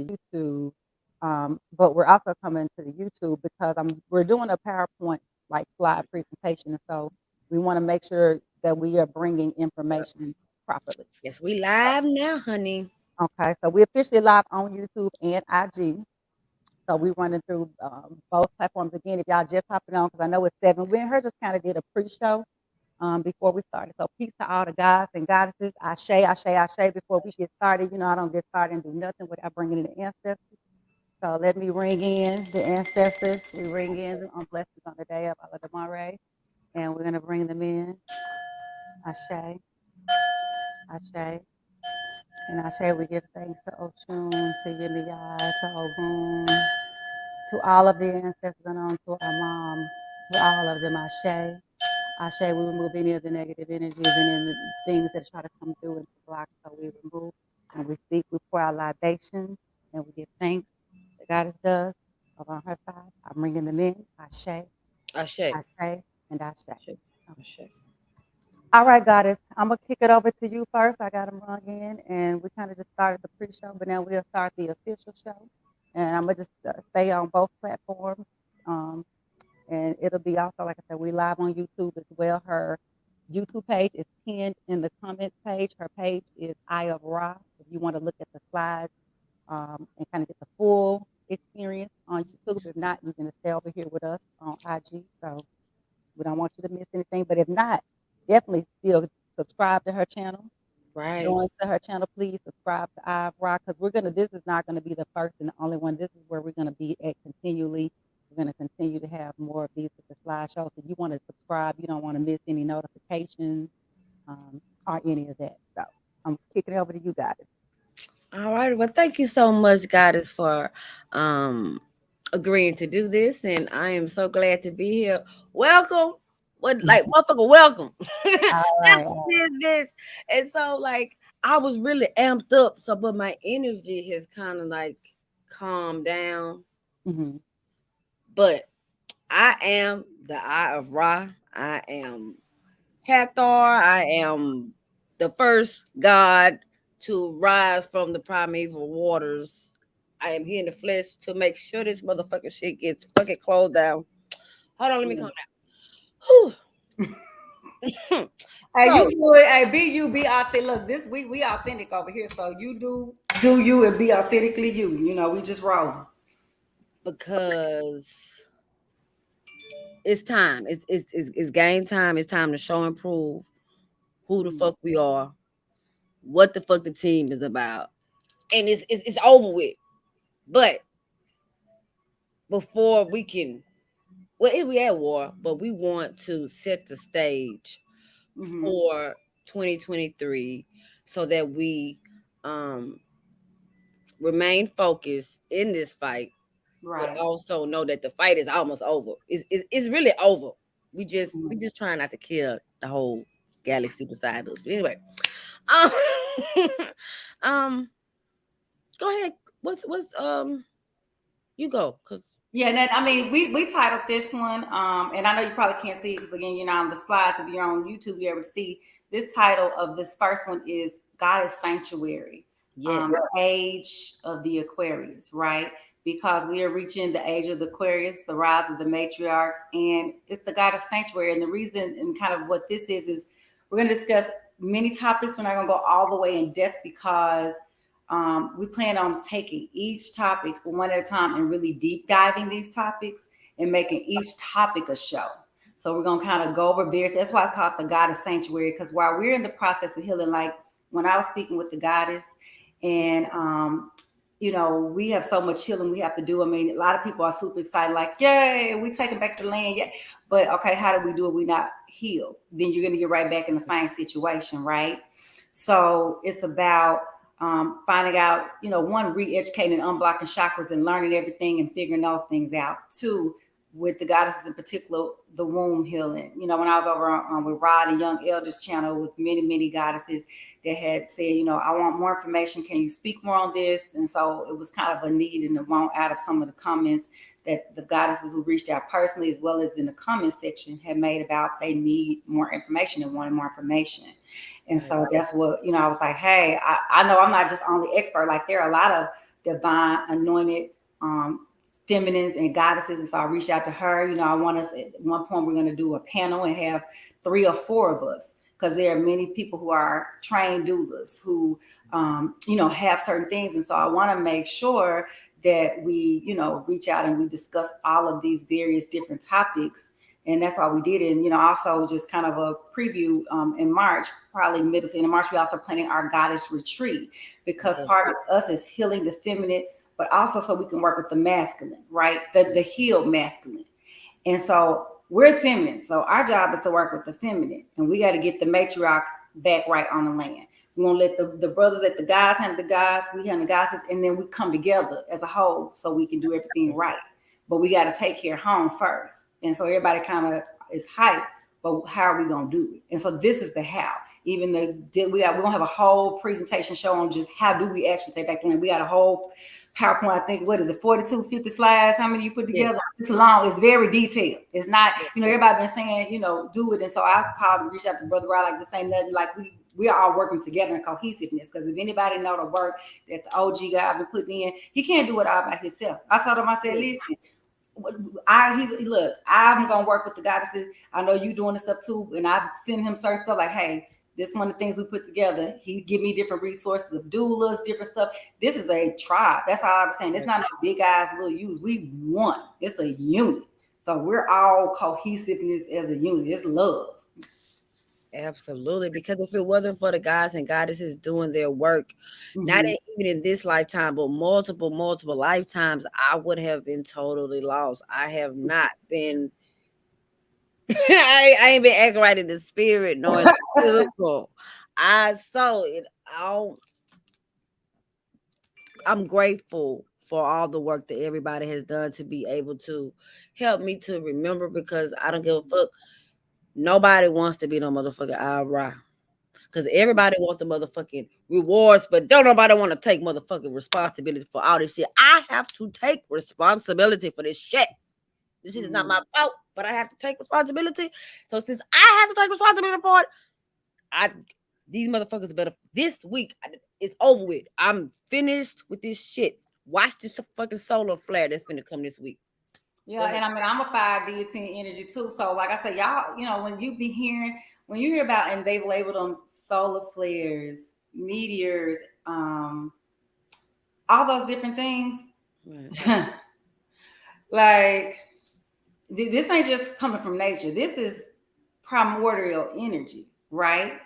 YouTube, but we're also coming to the YouTube because we're doing a PowerPoint like slide presentation, and so we want to make sure that we are bringing information properly. Yes, we live now, honey. Okay, so we officially live on YouTube and IG. So we're running through both platforms again. If y'all just hopping on, because I know it's 7. We and her just kind of did a pre-show before we started. So peace to all the gods and goddesses. Ashe, ashe, ashe. Before we get started, I don't get started and do nothing without bringing in the ancestors. So let me ring in the ancestors. We ring in on blessings on the day of Aladamare, and we're gonna bring them in. Ashe, ashe. And Ashe, we give thanks to Oshun, to Yemiya, to Obun, to all of the ancestors and on to our moms, to all of them. Ashe. Ashe, we remove any of the negative energies and any of the things that try to come through and block. So we remove and we speak, we pour our libations, and we give thanks that God does over on her side. I'm bringing them in. Ashe, Ashe. Ashe, and Ashe. Ashe. Okay. Ashe. All right, Goddess, I'm going to kick it over to you first. I got them rung in, and we kind of just started the pre-show, but now we'll start the official show. And I'm going to just stay on both platforms. And it'll be also, like I said, we live on YouTube as well. Her YouTube page is pinned in the comments page. Her page is Eye of Ra. If you want to look at the slides and kind of get the full experience on YouTube. If not, you can stay over here with us on IG. So we don't want you to miss anything. But if not, definitely still subscribe to her channel. Right. Join to her channel, please subscribe to Eye of Ra, because this is not going to be the first and the only one. This is where we're going to be at continually. We're going to continue to have more of these with the slideshows. If you want to subscribe, you don't want to miss any notifications or any of that. So I'm kicking it over to you guys. All right. Well, thank you so much, Goddess, for um agreeing to do this, and I am so glad to be here. Welcome. What like motherfucker, welcome. All right. This, this. And so like I was really amped up, so but my energy has kind of like calmed down. Mm-hmm. But I am the Eye of Ra. I am Hathor. I am the first god to rise from the primeval waters. I am here in the flesh to make sure this motherfucking shit gets fucking closed down. Hold on, let me calm down. Whew. Hey, you So, do it. Hey, be you, be authentic. Look, this week we authentic over here. So you do you and be authentically you. We just roll. because it's time. It's game time. It's time to show and prove who the fuck we are, what the fuck the team is about, and it's over with. But before we can, well, if we at war, but we want to set the stage Mm-hmm. for 2023 so that we um remain focused in this fight, but Right. also know that the fight is almost over. It's really over. We Mhm. just trying not to kill the whole galaxy beside us. But anyway, um, um, go ahead. What's you go because Yeah, and then, I mean, we titled this one, and I know you probably can't see it because again, you're not on the slides. If you're on YouTube, you're able to see this title of this first one is God is Sanctuary, yes, age of the Aquarius, right? Because we are reaching the age of the Aquarius, the rise of the matriarchs, and it's the God of Sanctuary. And the reason and kind of what this is we're going to discuss many topics. We're not going to go all the way in depth because we plan on taking each topic one at a time and really deep diving these topics and making each topic a show. So we're gonna kind of go over various. That's why it's called the Goddess Sanctuary. Because while we're in the process of healing, like when I was speaking with the goddess, and we have so much healing we have to do. I mean, a lot of people are super excited, like, yay, we taking back the land, yeah. But okay, how do we do it? We not healed. Then you're gonna get right back in the same situation, right? So it's about finding out, one, re-educating and unblocking chakras and learning everything and figuring those things out. Two, with the goddesses in particular, the womb healing. When I was over on with Rod and Young Elders channel, it was many, many goddesses that had said, I want more information. Can you speak more on this? And so it was kind of a need and a want out of some of the comments that the goddesses who reached out personally, as well as in the comment section, had made about they need more information and wanted more information. And so that's what, I was like, hey, I know I'm not just only expert. Like there are a lot of divine anointed feminines and goddesses. And so I reached out to her. I want us at one point, we're going to do a panel and have 3 or 4 of us, because there are many people who are trained doulas who, have certain things. And so I want to make sure that we, reach out and we discuss all of these various different topics. And that's why we did it. And, also just kind of a preview in March, probably middle to end of March, we also planning our goddess retreat, because part of us is healing the feminine, but also so we can work with the masculine, right? The healed masculine. And so we're feminine. So our job is to work with the feminine, and we got to get the matriarchs back right on the land. We're going to let the brothers, let the guys handle the guys, we handle the goddesses, and then we come together as a whole so we can do everything right. But we got to take care of home first. And so everybody kind of is hyped, but how are we going to do it? And so this is the how. Even we're going to have a whole presentation show on just how do we actually take back the land. We got a whole PowerPoint, I think, what is it, 42, 50 slides? How many you put together? Yeah. It's long. It's very detailed. It's not, everybody been saying, do it. And so I called and reached out to Brother Rod, like, this ain't nothing. Like, we are all working together in cohesiveness. Because if anybody know the work that the OG guy been putting in, he can't do it all by himself. I told him, I said, listen, look, I'm gonna work with the goddesses. I know you doing this stuff too, and I send him certain stuff like, hey, this is one of the things we put together. He give me different resources of doulas, different stuff. This is a tribe. That's all I'm saying. It's not no big guys, little U's. We one. It's a unit. So we're all cohesiveness as a unit. It's love. Absolutely, because if it wasn't for the guys and goddesses doing their work, not even in this lifetime, but multiple lifetimes, I would have been totally lost. I have not been. I ain't been acting right in the spirit, nor in the physical. I saw it all. I'm grateful for all the work that everybody has done to be able to help me to remember, because I don't give a fuck. Nobody wants to be no motherfucking IRA. Because everybody wants the motherfucking rewards, but don't nobody want to take motherfucking responsibility for all this shit. I have to take responsibility for this shit. This shit is not my fault, but I have to take responsibility. So since I have to take responsibility for it, these motherfuckers better, this week, it's over with. I'm finished with this shit. Watch this fucking solar flare that's finna come this week. Yeah, and I mean, I'm a 5D 10 energy too. So like I said, y'all, when you hear about, and they've labeled them solar flares, meteors, all those different things. Right. Like, this ain't just coming from nature. This is primordial energy, right?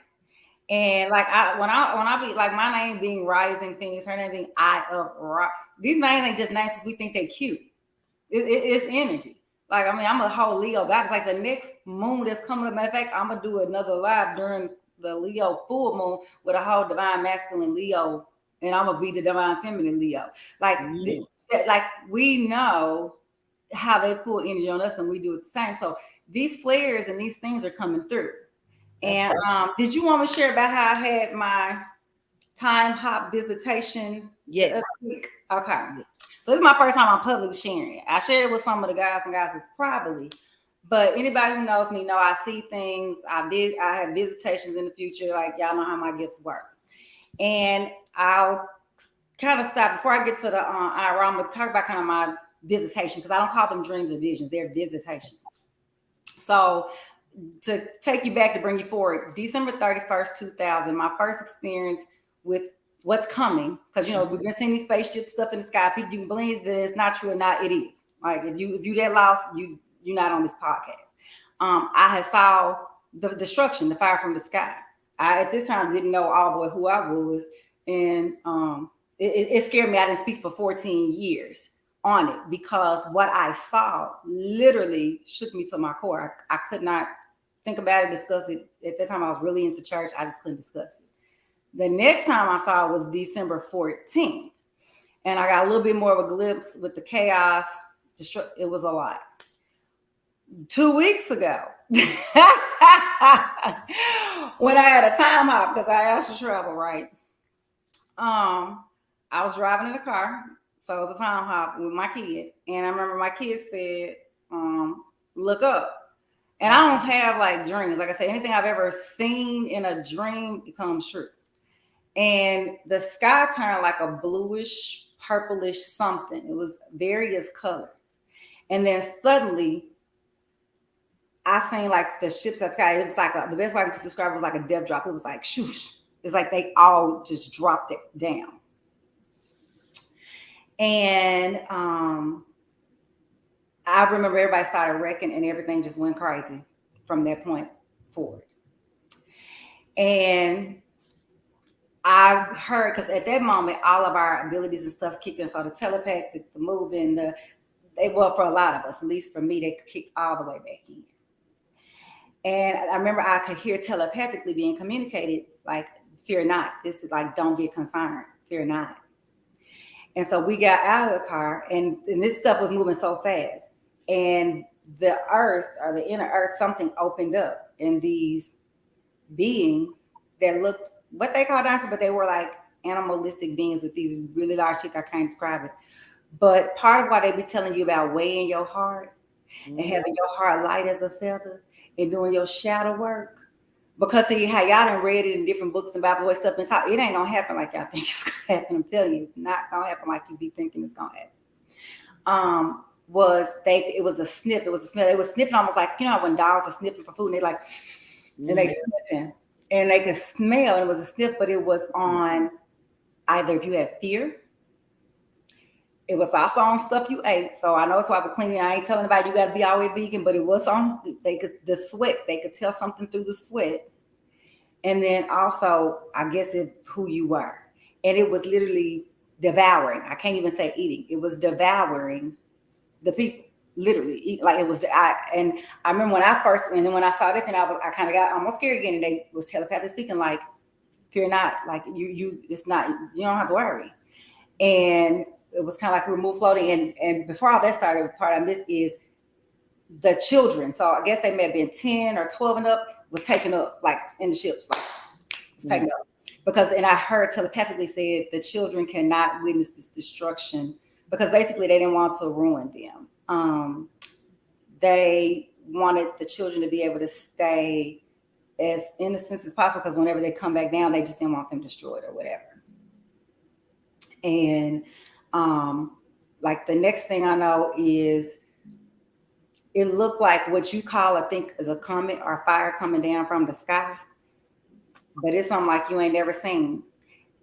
And like when I be like, my name being Rising Phoenix, her name being Eye of Ra. These names ain't just names because we think they cute. It's energy. Like, I mean, I'm a whole Leo god. It's like the next moon that's coming up. Matter of fact, I'm gonna do another live during the Leo full moon with a whole divine masculine Leo, and I'm gonna be the divine feminine Leo. Like, like we know how they pull energy on us, and we do it the same. So these flares and these things are coming through. And did you want to share about how I had my time hop visitation? Yes. Okay. So this is my first time on public sharing it. I shared it with some of the guys and guys probably, but anybody who knows me know I see things. I have visitations in the future. Like, y'all know how my gifts work. And I'll kind of stop before I get to the I'm gonna talk about kind of my visitation, because I don't call them dreams or visions. They're visitations. So to take you back, to bring you forward, December 31st, 2000, my first experience with what's coming, because we've been seeing these spaceship stuff in the sky. People, you can believe that it's not true or not, it is. Like, if you that lost, you're not on this podcast. I had saw the destruction, the fire from the sky. I at this time didn't know all the way who I was, and it scared me. I didn't speak for 14 years on it, because what I saw literally shook me to my core. I could not think about it, discuss it. At that time, I was really into church. I just couldn't discuss it. The next time I saw it was December 14th. And I got a little bit more of a glimpse with the chaos. It was a lot. 2 weeks ago, when I had a time hop, because I asked to travel, right? I was driving in the car. So it was a time hop with my kid. And I remember my kid said, look up. And I don't have like dreams. Like I said, anything I've ever seen in a dream becomes true. And the sky turned like a bluish purplish something. It was various colors. And then suddenly I seen like the ships at sky. It was like the best way to describe it was like a death drop. It was like shoosh. It's like they all just dropped it down. And I remember everybody started wrecking and everything just went crazy from that point forward. And I heard, because at that moment, all of our abilities and stuff kicked in. So the telepathic, the moving, for a lot of us, at least for me, they kicked all the way back in. And I remember I could hear telepathically being communicated, like, fear not. This is like, don't get concerned, fear not. And so we got out of the car, and this stuff was moving so fast. And the earth, or the inner earth, something opened up, and these beings that looked, what they call dinosaurs, but they were like animalistic beings with these really large teeth. I can't describe it. But part of why they be telling you about weighing your heart and having your heart light as a feather and doing your shadow work, because see how y'all done read it in different books and Bible stuff and talk, it ain't gonna happen like y'all think it's gonna happen. I'm telling you, it's not gonna happen like you be thinking it's gonna happen. It was a sniff, it was a smell. It was sniffing almost like, you know, when dogs are sniffing for food and they like, and they sniffing, and they could smell, and it was a sniff, but it was on either if you had fear. It was also on stuff you ate. So I know it's why we're cleaning. I ain't telling anybody you got to be always vegan, but it was on, the sweat. They could tell something through the sweat. And then also, I guess who you were. And it was literally devouring. I can't even say eating. It was devouring the people. Literally, like it was. And I remember when I saw that thing, I kind of got almost scared again. And they was telepathically speaking, like, fear not, like it's not, you don't have to worry. And it was kind of like we were moving floating. And before all that started, the part I missed is the children. So I guess they may have been 10 or 12 and up, was taken up, like in the ships, like was taken up. Because, and I heard telepathically said the children cannot witness this destruction because basically they didn't want to ruin them. They wanted the children to be able to stay as innocent as possible, because whenever they come back down, they just didn't want them destroyed or whatever. And like the next thing I know is it looked like what you call, I think, is a comet or fire coming down from the sky, but it's something like you ain't never seen.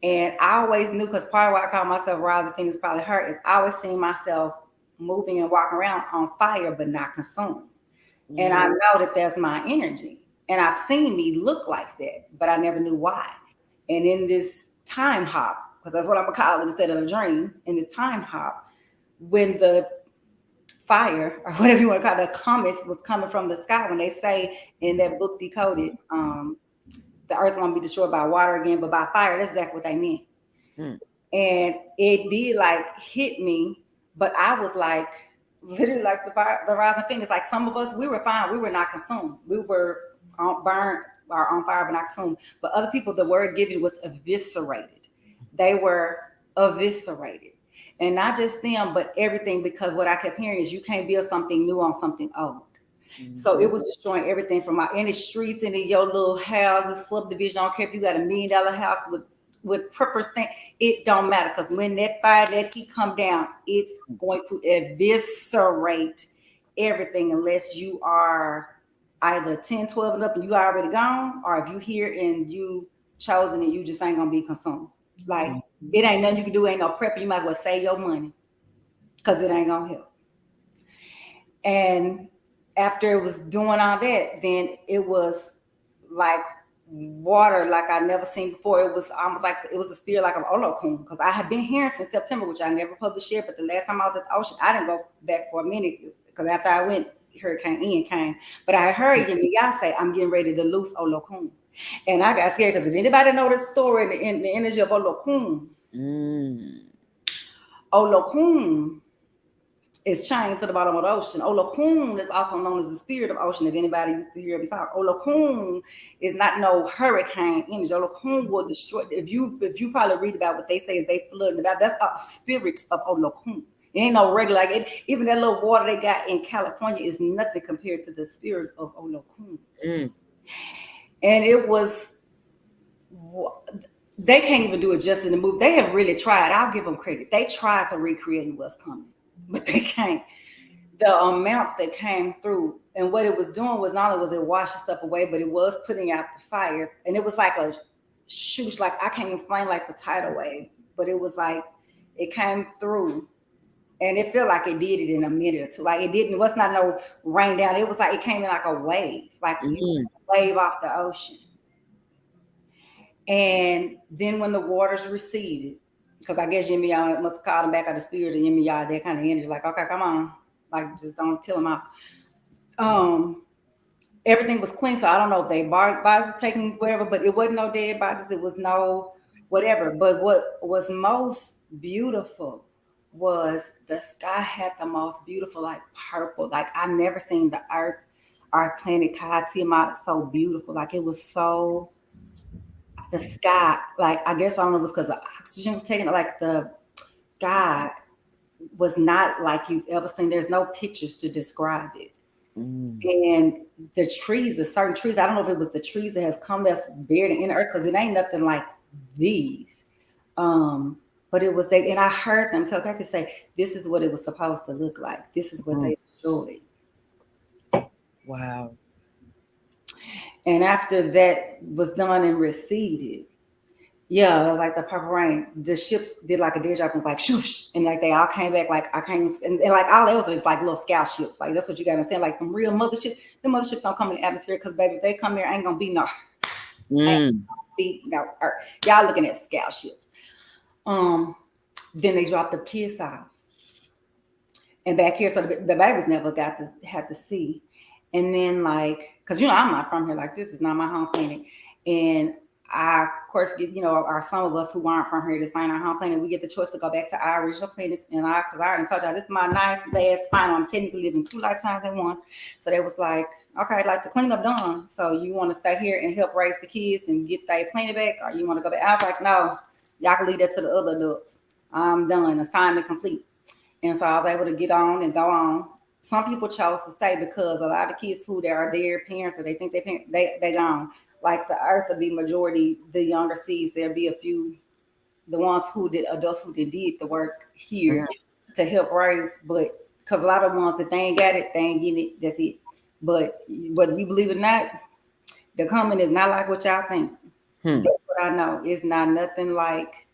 And I always knew, because part of why I call myself Rising Phoenix probably hurt, is I always seen myself moving and walking around on fire but not consumed. And I know that that's my energy. And I've seen me look like that, but I never knew why. And in this time hop, because that's what I'm gonna call it instead of a dream, in this time hop, when the fire, or whatever you want to call it, the comets was coming from the sky, when they say in that book Decoded, the earth won't be destroyed by water again, but by fire, that's exactly what they meant. And it did like hit me, but I was like, literally like the Rising Phoenix, like some of us, we were fine. We were not consumed. We were burned or on fire, but not consumed. But other people, the word given was eviscerated. They were eviscerated. And not just them, but everything, because what I kept hearing is you can't build something new on something old. So it was destroying everything from in the streets and in your little houses, subdivision. I don't care if you got $1 million house with preppers thing, it don't matter, because when that fire, that heat come down, it's going to eviscerate everything, unless you are either 10, 12 and up and you already gone, or if you here and you chosen and you just ain't gonna be consumed. Like it ain't nothing you can do, ain't no prep. You might as well save your money, because it ain't gonna help. And after it was doing all that, then it was like water like I never seen before. It was almost like it was a spirit like of Olokun, because I had been hearing since September, which I never published yet. But the last time I was at the ocean, I didn't go back for a minute, because after I went, Hurricane Ian came. But I heard y'all say I'm getting ready to loose Olokun, and I got scared, because if anybody know the story in the energy of Olokun, Olokun is chained to the bottom of the ocean. Olokun is also known as the spirit of ocean. If anybody used to hear me talk, Olokun is not no hurricane image. Olokun will destroy. If you probably read about what they say is they flooding about, that's a spirit of Olokun. It ain't no regular, like it, even that little water they got in California is nothing compared to the spirit of Olokun. And it was they can't even do it just in the movie. They have really tried. I'll give them credit. They tried to recreate what's coming, but they can't. The amount that came through and what it was doing was not only was it washing stuff away, but it was putting out the fires. And it was like a shoosh, like I can't explain like the tidal wave, but it was like it came through and it felt like it did it in a minute or two. Like it was not no rain down. It was like it came in like a wave, like you wave off the ocean. And then when the waters receded, because I guess Yemi Yah must have called him back out of the spirit of Yemi Yah, that kind of energy, like, okay, come on. Like just don't kill him off. Everything was clean. So I don't know if they bodies taking whatever, but it wasn't no dead bodies. It was no whatever. But what was most beautiful was the sky had the most beautiful, like purple. Like I've never seen the earth, our planet Tiamat so beautiful. Like it was so the sky, like I guess I don't know if it was because the oxygen was taken, like the sky was not like you've ever seen. There's no pictures to describe it. And the trees, the certain trees, I don't know if it was the trees that has come that's buried in the earth because it ain't nothing like these. But it was they, and I heard them tell Becky say, this is what it was supposed to look like. This is what they enjoyed. Wow. And after that was done and receded, yeah, like the purple rain, the ships did like a dead drop and was like shoosh, and like they all came back like I came and like all else is like little scout ships. Like that's what you gotta understand. Like them real motherships, the motherships don't come in the atmosphere because baby, if they come here, ain't gonna be no, ain't gonna be no earth. Y'all looking at scout ships. Then they dropped the kids off, and back here, so the babies never got to have to see. And then like, cause I'm not from here. Like this is not my home planet, and I, of course, get, our some of us who aren't from here, this ain't our home planet, we get the choice to go back to our original planets. And because I already told y'all, this is my ninth last final. I'm technically living 2 lifetimes at once. So they was like, okay, like the cleanup done. So you want to stay here and help raise the kids and get their planet back, or you want to go back? I was like, no, y'all can leave that to the other adults. I'm done. Assignment complete. And so I was able to get on and go on. Some people chose to stay because a lot of kids who they are their parents or they think they gone. Like the earth will be majority the younger seeds. There'll be a few, the ones who did adults who did the work here to help raise, but because a lot of ones that they ain't got it, they ain't getting it. That's it. But whether you believe it or not, the coming is not like what y'all think. That's what I know. It's not nothing like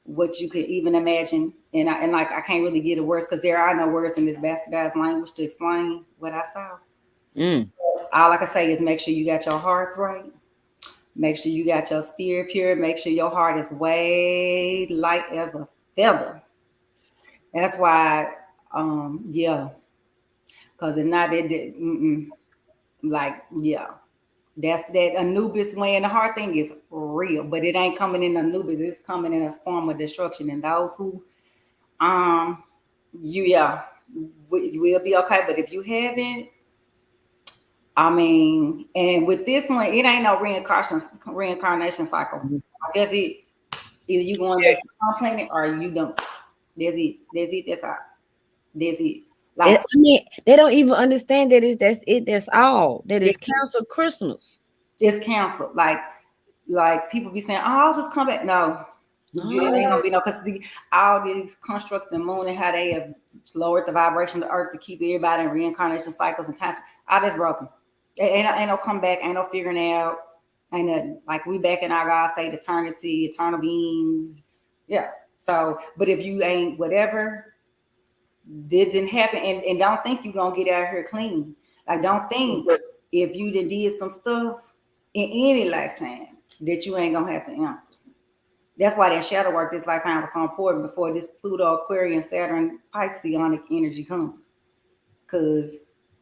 what you could even imagine. And I can't really get a words because there are no words in this bastardized language to explain what I saw. All I can say is make sure you got your hearts right. Make sure you got your spirit pure. Make sure your heart is way light as a feather. That's why, yeah. Because if not, that's that Anubis way. And the hard thing is real, but it ain't coming in Anubis. It's coming in a form of destruction. And those who, will be okay. But if you haven't, I mean, and with this one, it ain't no reincarnation cycle. That's it. Either you going back to the planet or you don't. That's it. That's it. That's all. That's it. Like I mean, they don't even understand that that's it. That's all. That is canceled Christmas. It's canceled. Like people be saying, "Oh, I'll just come back." No, it ain't gonna be no because all these constructs, the moon and how they have lowered the vibration of the earth to keep everybody in reincarnation cycles and times. All that's broken. Ain't no come back. Ain't no figuring out. Ain't nothing. Like we back in our God state, eternity, eternal beings. Yeah. So, but if you ain't whatever didn't happen, and don't think you're gonna get out here clean. Like don't think if you did some stuff in any lifetime that you ain't gonna have to answer. That's why that shadow work this lifetime was so important before this Pluto, Aquarius, Saturn, Pisceonic energy comes. Cause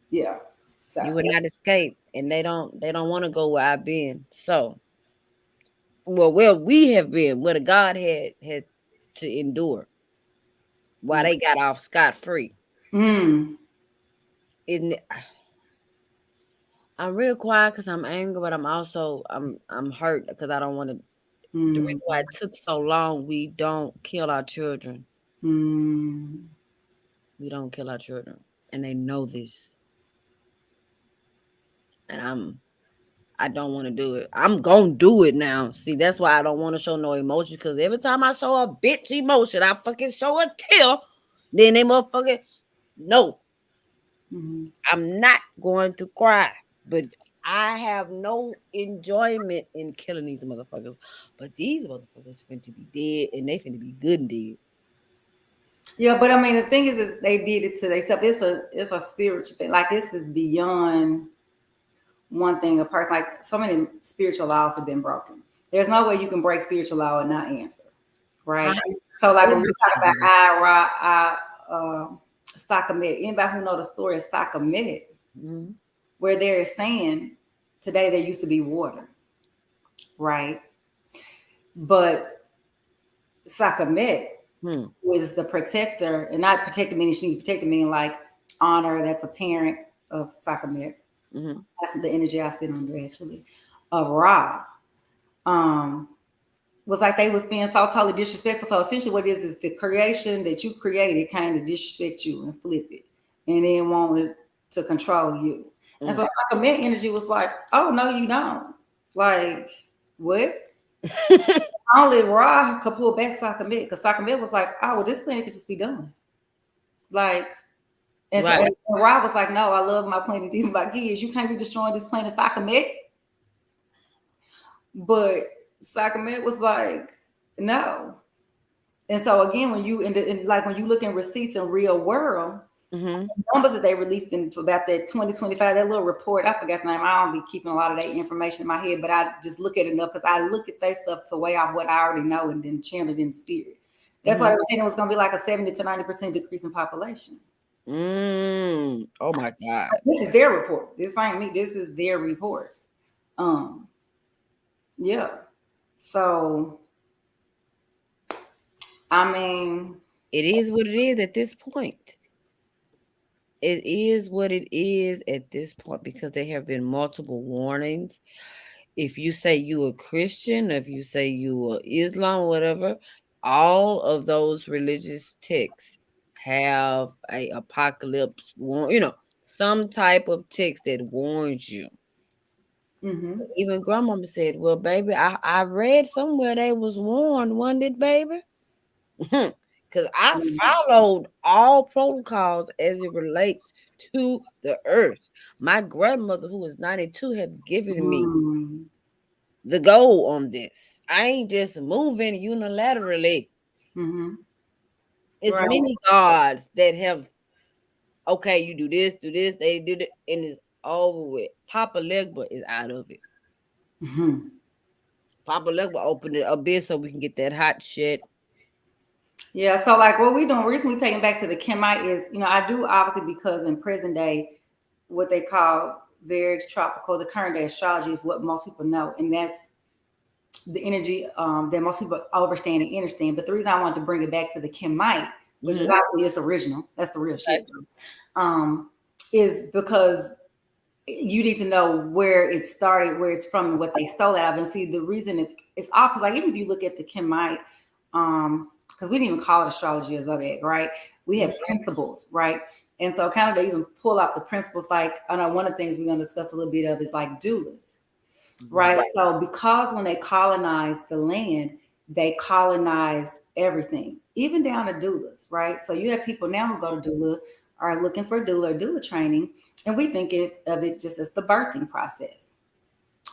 yeah. So You would not escape, and they don't want to go where I've been. So, where we have been, where the God had to endure, while they got off scot free. Mm. I'm real quiet because I'm angry, but I'm also I'm hurt because I don't want to. The reason why it took so long, we don't kill our children. We don't kill our children, and they know this. And I don't want to do it. I'm gonna do it now. See, that's why I don't want to show no emotion. Because every time I show a bitch emotion, I fucking show a tear. Then they motherfucking no. Mm-hmm. I'm not going to cry. But I have no enjoyment in killing these motherfuckers. But these motherfuckers finna be dead, and they finna be good and dead. Yeah, but I mean, the thing is they did it to themselves. It's a spiritual thing. Like this is beyond one thing. A person, like so many spiritual laws have been broken. There's no way you can break spiritual law and not answer, right? So, like when we talk about Sakamet, anybody who know the story of Sakamet, Mm-hmm. where there is saying today there used to be water, right? But Sakamet was the protector, and not protector meaning she protected meaning like honor. That's a parent of Sakamet. Mm-hmm. That's the energy I sit under actually. Of Ra. Was like they was being so totally disrespectful. So essentially what it is the creation that you created kind of disrespect you and flip it. And then wanted to control you. And so Sakamet energy was like, oh no, you don't. Like, what? Only Ra could pull back Sakamet because Sakamet was like, oh, well, this planet could just be done. Like, and so and Ra was like, no, I love my planet. These are my kids. You can't be destroying this planet, Sakamet. But Sakamet was like, no. And so again, when you like when you look in receipts in real world, numbers that they released in about that 2025, that little report, I forgot the name. I don't be keeping a lot of that information in my head, but I just look at it enough because I look at that stuff to weigh out what I already know and then channel it in the spirit. That's why I was saying it was going to be like a 70 to 90% decrease in population. Oh my God. This is their report. This ain't me. This is their report. Yeah. So, I mean, it is what it is at this point. It is what it is at this point because there have been multiple warnings. If you say you a Christian, if you say you are Islam, whatever, all of those religious texts have a apocalypse some type of text that warns you. Even grandmama said, well, baby, I read somewhere they was warned, wasn't it, baby? Because I followed all protocols as it relates to the earth. My grandmother, who was 92, had given me the go on this. I ain't just moving unilaterally. It's many gods that have, okay, you do this, they did it, and it's over with. Papa Legba is out of it. Papa Legba opened it a bit so we can get that hot shit. Yeah, so like what we doing, recently taking back to the Chemite is, I do obviously because in present day, what they call very tropical, the current day astrology is what most people know. And that's the energy that most people understand and understand. But the reason I wanted to bring it back to the Chemite, which is obviously its original, that's the real shit, is because you need to know where it started, where it's from, and what they stole out of. And see, the reason it's off because like even if you look at the Chemite, because we didn't even call it astrology or zodiac, right? We have principles, right? And so kind of they even pull out the principles. Like I know one of the things we're going to discuss a little bit of is like doulas, right? So because when they colonized the land, they colonized everything, even down to doulas, right? So you have people now who go to doula are looking for doula training, and we think of it just as the birthing process,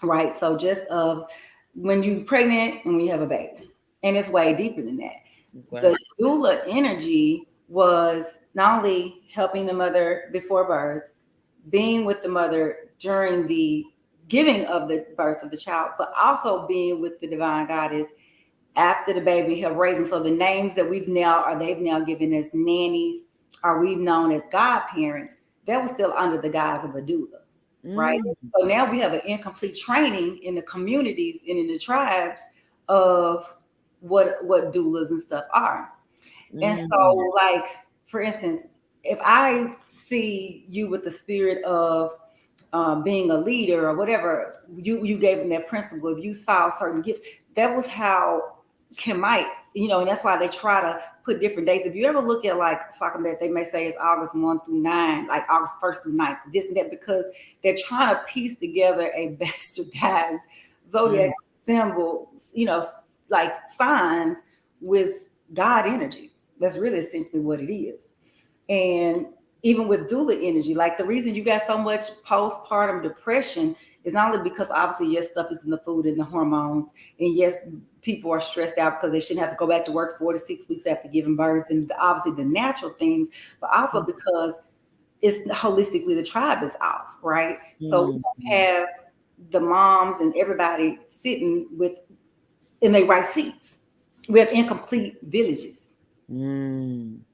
right? So just of when you're pregnant and when you have a baby, and it's way deeper than that. The doula energy was not only helping the mother before birth, being with the mother during the giving of the birth of the child, but also being with the divine goddess after the baby have raising. So the names that they've now given as nannies, or we've known as godparents, that was still under the guise of a doula, right? So now we have an incomplete training in the communities and in the tribes of what doulas and stuff are. And so, like, for instance, if I see you with the spirit of being a leader or whatever, you gave them that principle. If you saw certain gifts, that was how Chemite and that's why they try to put different dates. If you ever look at like soccer bet, they may say it's August 1 through 9, like August 1st through 9th, this and that, because they're trying to piece together a bastardized zodiac symbol, like signs with God energy. That's really essentially what it is. And even with doula energy, like the reason you got so much postpartum depression is not only because obviously, yes, stuff is in the food and the hormones, and yes, people are stressed out because they shouldn't have to go back to work 4 to 6 weeks after giving birth, and obviously the natural things, but also because it's holistically the tribe is off, right? So we don't have the moms and everybody sitting in their right seats. We have incomplete villages. And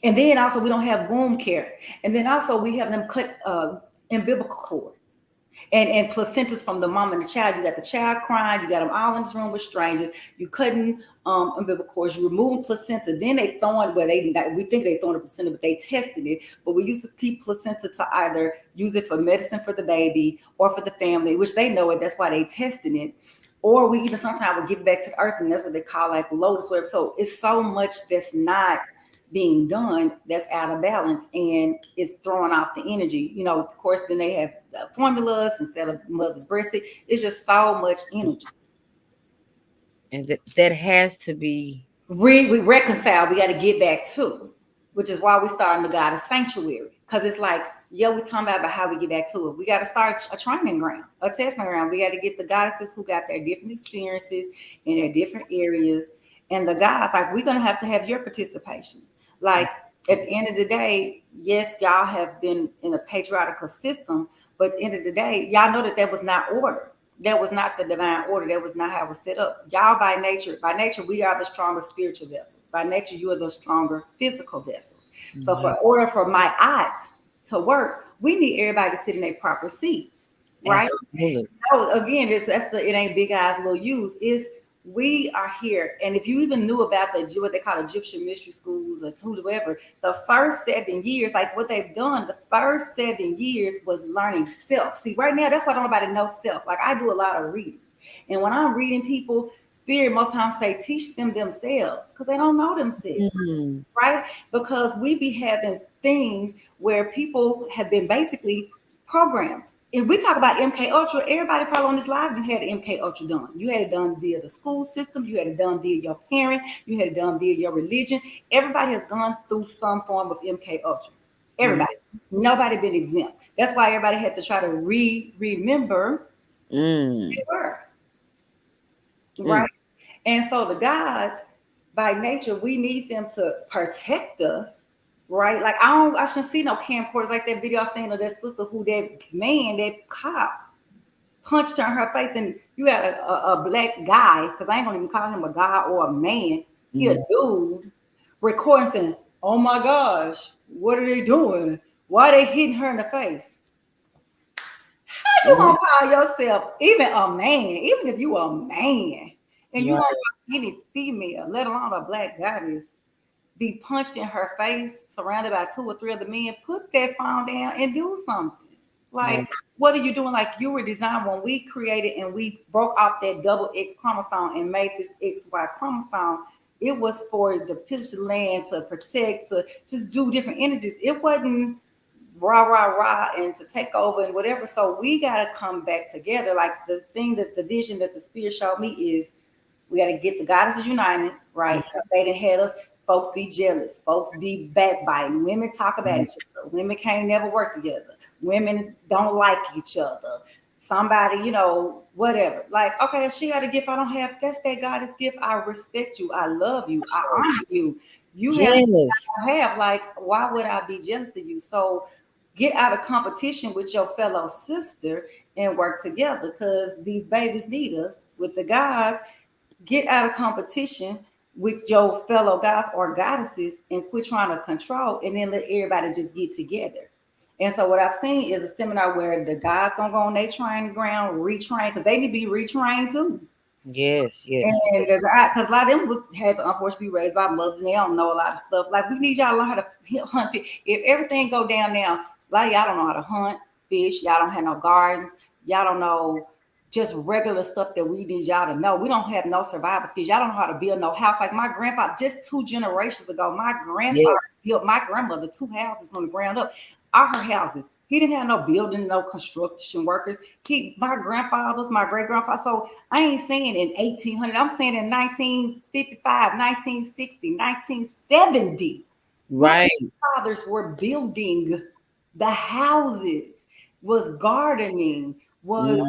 then also we don't have womb care. And then also we have them cut umbilical cords and placentas from the mom and the child. You got the child crying. You got them all in this room with strangers. You cutting umbilical cords. You removing placenta. Then they throwing, we think they throwing the placenta, but they tested it. But we used to keep placenta to either use it for medicine for the baby or for the family, which they know it. That's why they tested it. Or we even sometimes would give it back to the earth, and that's what they call like lotus, whatever. So it's so much that's not being done that's out of balance, and it's throwing off the energy. Of course, then they have formulas instead of mother's breastfeed. It's just so much energy. And that has to be we reconcile. We got to get back to, which is why we starting the goddess sanctuary, because it's like, we're talking about how we get back to it. We got to start a training ground, a testing ground. We got to get the goddesses who got their different experiences in their different areas, and the guys, like, we're gonna have to have your participation. Like, at the end of the day, yes, y'all have been in a patriarchal system, but at the end of the day, y'all know that was not order. That was not the divine order. That was not how it was set up. Y'all, by nature, we are the stronger spiritual vessels. By nature, you are the stronger physical vessels. So for order for my art to work, we need everybody to sit in their proper seats, right? So again, it ain't big eyes, little U's. We are here, and if you even knew about what they call Egyptian mystery schools or whatever, the first 7 years, like what they've done, the first 7 years was learning self. See, right now, that's why nobody knows self. Like, I do a lot of reading, and when I'm reading people, Spirit most times say teach them themselves, because they don't know themselves, right? Because we be having things where people have been basically programmed. If we talk about MK Ultra, everybody probably on this live done had MK Ultra done. You had it done via the school system. You had it done via your parent. You had it done via your religion. Everybody has gone through some form of MK Ultra. Everybody. Nobody been exempt. That's why everybody had to try to remember who they were. Right? And so the gods, by nature, we need them to protect us. Right, like I shouldn't see no camcorders like that video I seen of that sister who that cop punched her in her face, and you got a black guy, because I ain't gonna even call him a guy or a man, he a dude, recording saying, "Oh my gosh, what are they doing? Why are they hitting her in the face?" How you gonna call yourself even a man, even if you a man, and you don't call any female, let alone a black goddess, be punched in her face, surrounded by 2 or 3 other men? Put that phone down and do something. Like, what are you doing? Like, you were designed when we created and we broke off that double X chromosome and made this XY chromosome. It was for the pitch land to protect, to just do different energies. It wasn't rah, rah, rah, and to take over and whatever. So we got to come back together. Like, the vision that the Spirit showed me is we got to get the goddesses united, right? They done had us. Folks be jealous. Folks be backbiting. Women talk about each other. Women can't never work together. Women don't like each other. Somebody, whatever. Like, okay, if she got a gift I don't have, that's that goddess gift. I respect you. I love you. I honor you. You have, like, why would I be jealous of you? So get out of competition with your fellow sister and work together, because these babies need us. With the guys, get out of competition with your fellow gods or goddesses and quit trying to control, and then let everybody just get together. And so what I've seen is a seminar where the guys gonna go on their training ground, retrain, because they need to be retrained too. Yes. And because a lot of them had to unfortunately be raised by mothers, and they don't know a lot of stuff. Like, we need y'all to learn how to hunt fish. If everything go down now, a lot of y'all don't know how to hunt fish. Y'all don't have no gardens. Y'all don't know just regular stuff that we need y'all to know. We don't have no survival skills. Y'all don't know how to build no house. Like my grandfather, just 2 generations ago, my grandfather built my grandmother 2 houses from the ground up. All her houses. He didn't have no building, no construction workers. My grandfathers, my great grandfather. So I ain't saying in 1800. I'm saying in 1955, 1960, 1970. Right. My fathers were building the houses, was gardening, was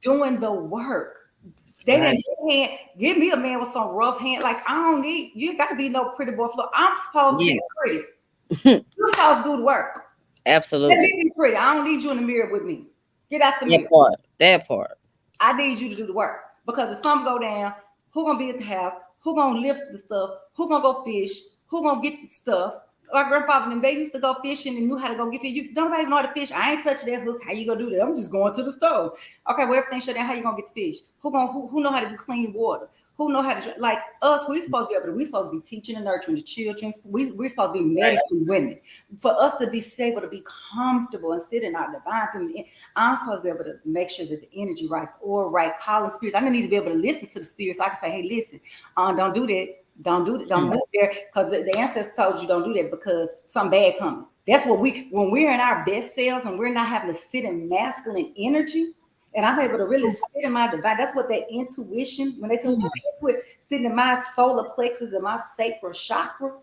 doing the work. They didn't give me a man with some rough hand. Like, I don't need, you got to be no pretty boy floor. I'm supposed to be pretty. You're supposed to do the work. Absolutely. Let me be pretty. I don't need you in the mirror with me. Get out the mirror. That part. I need you to do the work. Because if something go down, who gonna be at the house? Who gonna lift the stuff? Who gonna go fish? Who gonna get the stuff? My grandfather and they used to go fishing and knew how to go get fish. You don't even know how to fish. I ain't touching that hook. How you gonna do that? I'm just going to the stove. Okay, well, everything shut down. How you gonna get the fish? Who know how to do clean water? Who know how to, like us? We supposed to be teaching and nurturing the children. We're supposed to be medicine women. For us to be able to be comfortable and sit in our divine feminine, I'm supposed to be able to make sure that the energy right, the aura right, calling spirits. I need to be able to listen to the spirits. So I can say, hey, listen, don't do that. Don't do that. Don't move there, because the ancestors told you don't do that because something bad coming. That's what when we're in our best selves and we're not having to sit in masculine energy, and I'm able to really sit in my divine. That's what that intuition, when they say sitting in my solar plexus and my sacral chakra,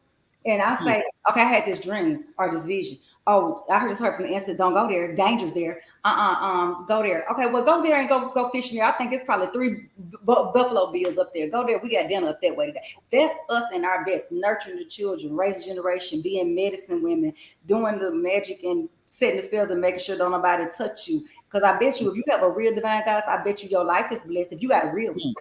and I say, okay, I had this dream or this vision. Oh, I just heard from the ancestors, don't go there. Danger's there. Go there. Okay, well, go there and go fishing there. I think it's probably 3 buffalo bills up there. Go there. We got dinner up that way today. That's us in our best, nurturing the children, raising generation, being medicine women, doing the magic and setting the spells and making sure don't nobody touch you. Because I bet you, if you have a real divine goddess, I bet you your life is blessed. If you got a real one.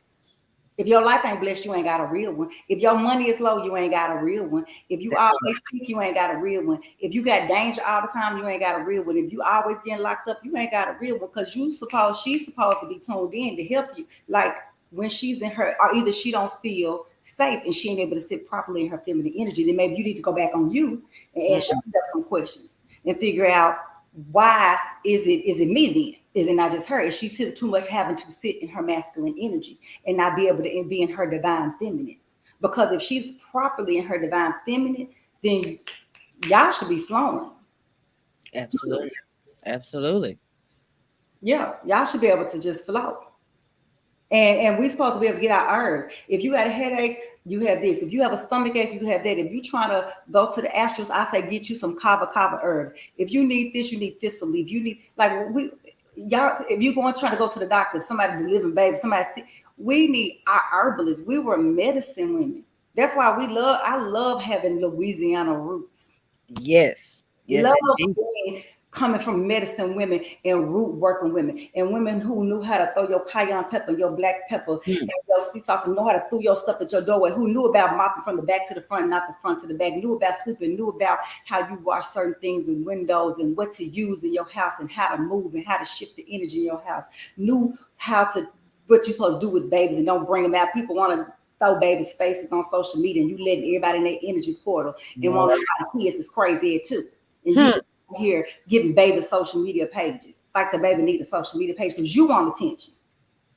If your life ain't blessed, you ain't got a real one. If your money is low, you ain't got a real one. If you always sick, you ain't got a real one. If you got danger all the time, you ain't got a real one. If you always getting locked up, you ain't got a real one, because she's supposed to be tuned in to help you. Like when she's in her, or either she don't feel safe and she ain't able to sit properly in her feminine energy, then maybe you need to go back on you and ask yourself some questions and figure out, why is it me then? Is it not just her? Is she too much having to sit in her masculine energy and not be able to be in her divine feminine? Because if she's properly in her divine feminine, then y'all should be flowing. Absolutely. Absolutely. Yeah, y'all should be able to just flow. And we're supposed to be able to get our herbs. If you got a headache, you have this. If you have a stomach ache, you have that. If you're trying to go to the Astros, I say get you some kava herbs. If you need this, you need thistle leaf. You need, like, y'all, if you're trying to go to the doctor, somebody delivering baby, we need our herbalists. We were medicine women. That's why I love having Louisiana roots. Yes. Love coming from medicine women and root working women and women who knew how to throw your cayenne pepper, your black pepper, and your sweet sauce, and know how to throw your stuff at your doorway, who knew about mopping from the back to the front, not the front to the back, knew about sweeping, knew about how you wash certain things in windows and what to use in your house and how to move and how to shift the energy in your house, knew what you're supposed to do with babies and don't bring them out. People want to throw babies' faces on social media and you letting everybody in their energy portal and want to have kids is crazy too. And you here giving baby social media pages, like the baby need a social media page because you want attention.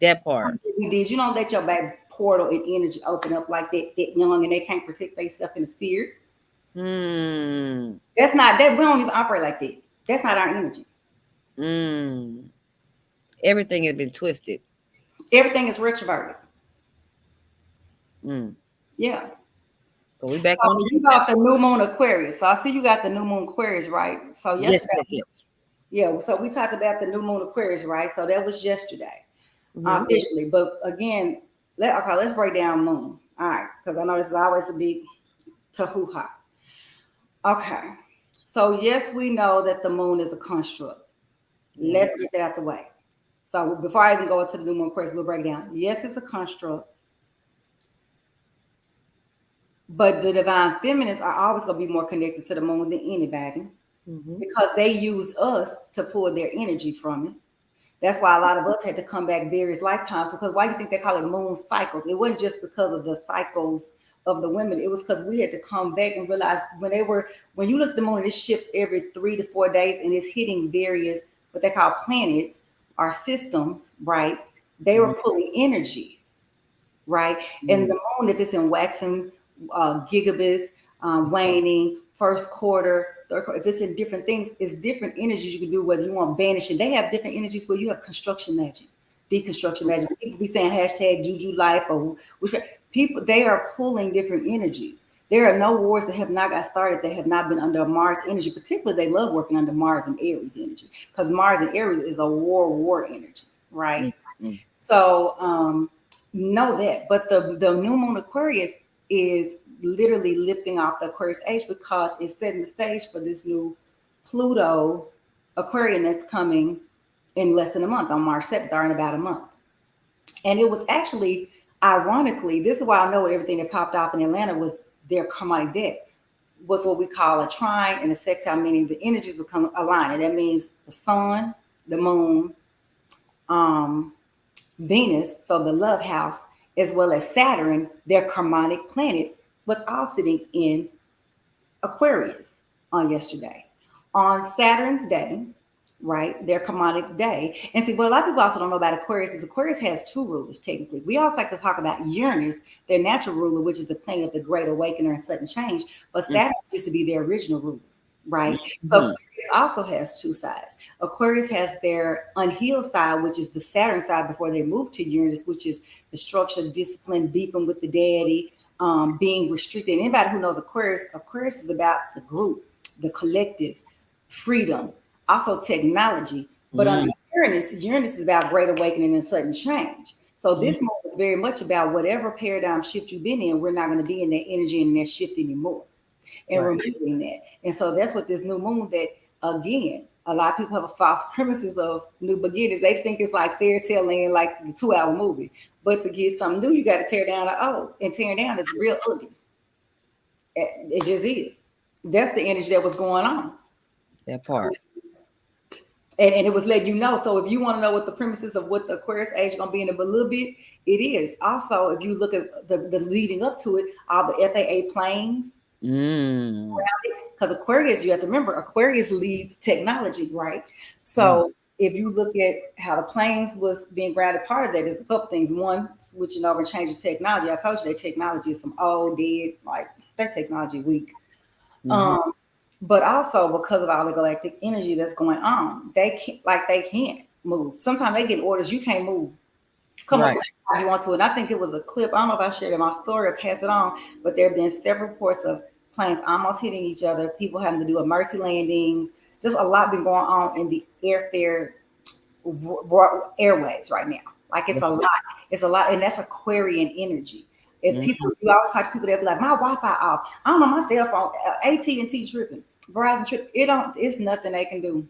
That part. You don't let your baby portal and energy open up like that young, and they can't protect themselves in the spirit. That's not that. We don't even operate like that. That's not our energy. Everything has been twisted. Everything is retroverted. Yeah. But we back on. You got the new moon Aquarius. So I see you got the new moon Aquarius, right? So yesterday. Yes. Yeah. So we talked about the new moon Aquarius, right? So that was yesterday, officially. But again, let's break down moon. All right, because I know this is always a big tahoo-ha. Okay. So yes, we know that the moon is a construct. Let's get that out the way. So before I even go into the new moon Aquarius, we'll break it down. Yes, it's a construct. But the divine feminines are always going to be more connected to the moon than anybody because they use us to pull their energy from it. That's why a lot of us had to come back various lifetimes. Because why do you think they call it moon cycles? It wasn't just because of the cycles of the women. It was because we had to come back and realize when you look at the moon, it shifts every 3 to 4 days and it's hitting various, what they call planets or systems, right? They were pulling energies, right? And the moon, if it's in waxing, gigabus, waning, first quarter, third quarter, if it's in different things, it's different energies you can do, whether you want banishing. They have different energies where you have construction magic, deconstruction magic. People be saying hashtag juju life or which people, they are pulling different energies. There are no wars that have not got started that have not been under Mars energy. Particularly, they love working under Mars and Aries energy because Mars and Aries is a war energy, right? So know that. But the new moon Aquarius is literally lifting off the Aquarius age because it's setting the stage for this new Pluto Aquarian that's coming in less than a month on March 7th, or in about a month. And it was actually, ironically, this is why I know everything that popped off in Atlanta was their harmonic deck, was what we call a trine and a sextile, meaning the energies will come align. And that means the sun, the moon, Venus, so the love house, as well as Saturn, their harmonic planet, was all sitting in Aquarius on yesterday. On Saturn's day, right, their harmonic day. And see, what a lot of people also don't know about Aquarius is Aquarius has two rulers, technically. We also like to talk about Uranus, their natural ruler, which is the planet of the great awakener and sudden change. But Saturn used to be their original ruler, right? So Aquarius also has two sides. Aquarius has their unhealed side, which is the Saturn side before they move to Uranus, which is the structure, discipline, beefing with the daddy, being restricted. Anybody who knows Aquarius, Aquarius is about the group, the collective, freedom, also technology. But on Uranus, Uranus is about great awakening and sudden change. So this month is very much about whatever paradigm shift you've been in, we're not going to be in that energy and that shift anymore. And removing that. And so that's what this new moon, that again, a lot of people have a false premises of new beginnings. They think it's like fairy tale land, like the 2-hour movie. But to get something new, you got to tear down the old. And tearing down is real ugly. It just is. That's the energy that was going on. That part. And it was letting you know. So if you want to know what the premises of what the Aquarius age is going to be in a little bit, it is. Also, if you look at the leading up to it, all the FAA planes, because Aquarius, you have to remember, Aquarius leads technology, right? So if you look at how the planes was being grounded, part of that is a couple things. One, switching over and changing technology. I told you that technology is some old, dead, like that technology weak. But also because of all the galactic energy that's going on, they can't move. Sometimes they get orders, you can't move. Come on, you want to. And I think it was a clip. I don't know if I shared it in my story or pass it on, but there have been several reports of planes almost hitting each other, people having to do emergency landings. Just a lot been going on in the airwaves right now. Like it's a lot. It's a lot, and that's Aquarian energy. If people, you always talk to people that be like, my Wi-Fi off. I don't know, my cell phone, AT&T tripping, Verizon tripping. It's nothing they can do.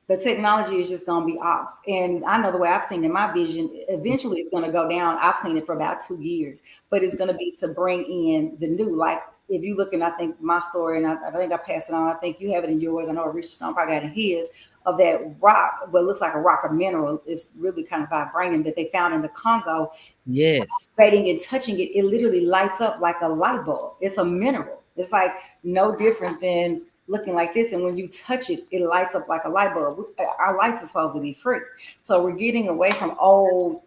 The technology is just going to be off. And I know the way I've seen in my vision, eventually it's going to go down. I've seen it for about 2 years, but it's going to be to bring in the new. Like if you look, and I think my story, and I think I passed it on. I think you have it in yours. I know Rich Stone probably got it in his, of that rock, what looks like a rock or mineral. It's really kind of vibranium that they found in the Congo. Yes. Vibrating and touching it, it literally lights up like a light bulb. It's a mineral. It's like no different than looking like this, and when you touch it, it lights up like a light bulb. Our lights are supposed to be free, so we're getting away from old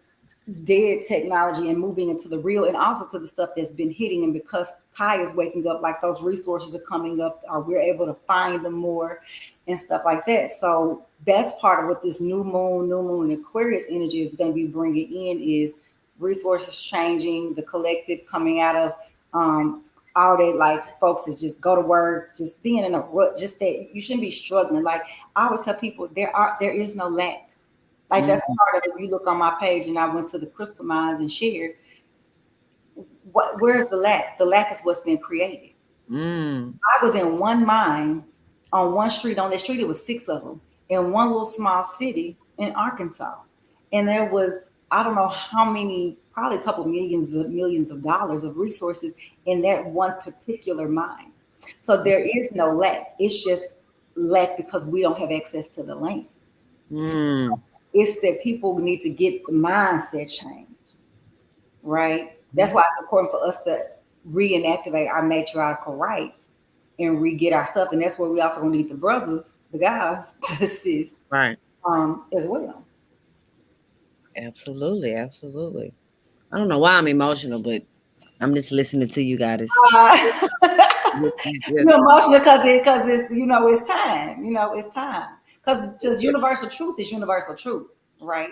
dead technology and moving into the real, and also to the stuff that's been hitting. And because Kai is waking up, like those resources are coming up, or we're able to find them more and stuff like that. So that's part of what this new moon Aquarius energy is going to be bringing in, is resources changing, the collective coming out of all day, like folks is just go to work, just being in a rut, just that you shouldn't be struggling. Like I always tell people, there is no lack. Like that's part of it. If you look on my page, and I went to the crystal mines and shared, where's the lack? The lack is what's been created. I was in one mine on one street. On that street, it was 6 of them in one little small city in Arkansas, and there was, I don't know how many, probably a couple millions of dollars of resources in that one particular mine. So there is no lack. It's just lack because we don't have access to the land. It's that people need to get the mindset change, right? That's why it's important for us to reinactivate our matriarchal rights and re-get our stuff. And that's where we also need the brothers, the guys, to assist, as well. Absolutely, absolutely. I don't know why I'm emotional, but I'm just listening to you guys. Yes. You're emotional because it's it's time. It's time. Because just universal truth is universal truth, right?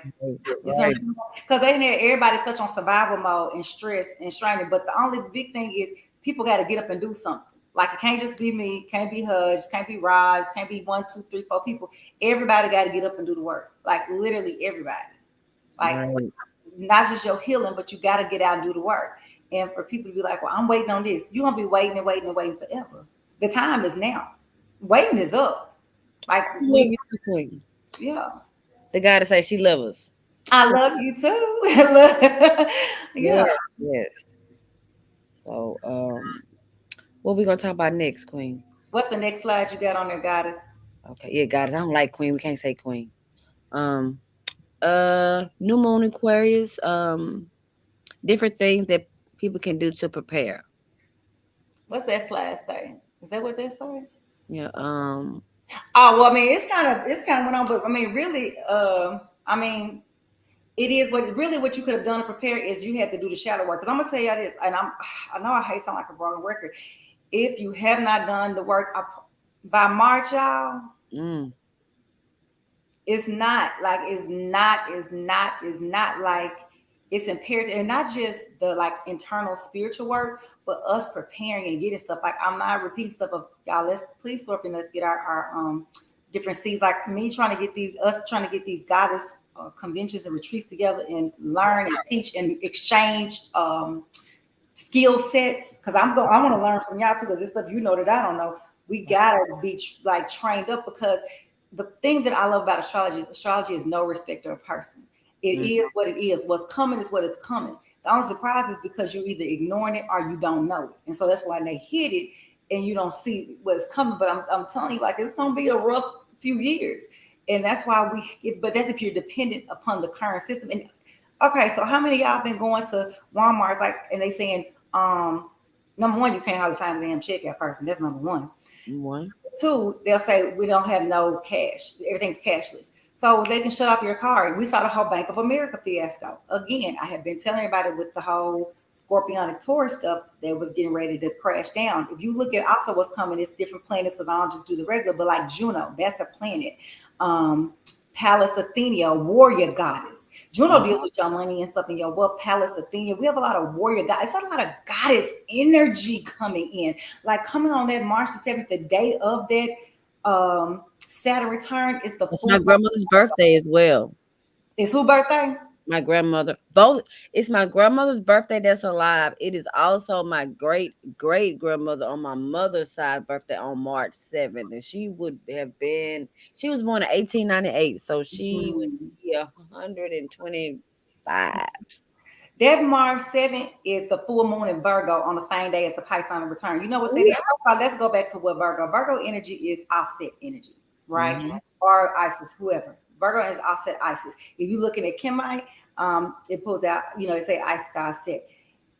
Right. Because they know everybody's such on survival mode and stress and straining. But the only big thing is people got to get up and do something. Like it can't just be me, can't be Hudge, can't be Raj, can't be 1, 2, 3, 4 people. Everybody got to get up and do the work. Like literally everybody. Like Right. not just your healing, but you got to get out and do the work. And for people to be like, well, I'm waiting on this. You're going to be waiting and waiting and waiting forever. The time is now. Waiting is up. Like, I love you too, Queen. yeah. The guy to say she loves us. I love you too. Yeah. Yes, yes. So, what we gonna talk about next, Queen? What's the next slide you got on there, goddess? Okay, yeah, guys, I don't like Queen. We can't say Queen. Um, New Moon Aquarius. Different things that people can do to prepare. What's that slide say? Is that what that say? Yeah. Oh, well, I mean, it's kind of went on, but I mean, really, I mean, it is what you could have done to prepare is you had to do the shadow work. Because I'm gonna tell you this, and I know I hate sound like a broken record. If you have not done the work by March, y'all, Mm, it's not like it's imperative, and not just the like internal spiritual work, but us preparing and getting stuff. Like I'm not repeating stuff of y'all. Let's please Thorpe and let's get our different seeds. Like me trying to get these goddess conventions and retreats together and learn and teach and exchange skill sets. Because I want to learn from y'all too. Because this stuff that I don't know. We gotta be like trained up because the thing that I love about astrology is no respecter of person. It mm, is what it is. What's coming is what is coming. The only surprise is because you're either ignoring it or you don't know it. And so that's why they hit it and you don't see what's coming. But I'm telling you, like, it's going to be a rough few years. And that's why but that's if you're dependent upon the current system. And okay, so how many of y'all been going to Walmart's and they saying, number one, you can't hardly find a damn checkout person. That's number one. one. Two, they'll say we don't have no cash. Everything's cashless. So they can shut off your card. We saw the whole Bank of America fiasco. Again, I have been telling everybody with the whole Scorpionic Taurus stuff that was getting ready to crash down. If you look at also what's coming, it's different planets because I don't just do the regular, but like Juno, that's a planet. Pallas Athenia, warrior goddess. Juno deals with your money and stuff in your wealth. Pallas Athenia, we have a lot of warrior goddess. It's a lot of goddess energy coming in. Like coming on that March the 7th, the day of that Saturn return is the It's full. my grandmother's birthday as well. It's who birthday? My grandmother. Both. It's my grandmother's birthday that's alive. It is also my great great grandmother on my mother's side birthday on March 7th, and she would have been. She was born in 1898, so she would Mhm. be 125. That Mars 7 is the full moon in Virgo on the same day as the Pisces return. You know what that Ooh. is? Let's go back to what Virgo energy is offset energy, right? Mhm. Or Isis, whoever. Virgo is offset Isis. If you're looking at Chemite, it pulls out, they say Isis offset.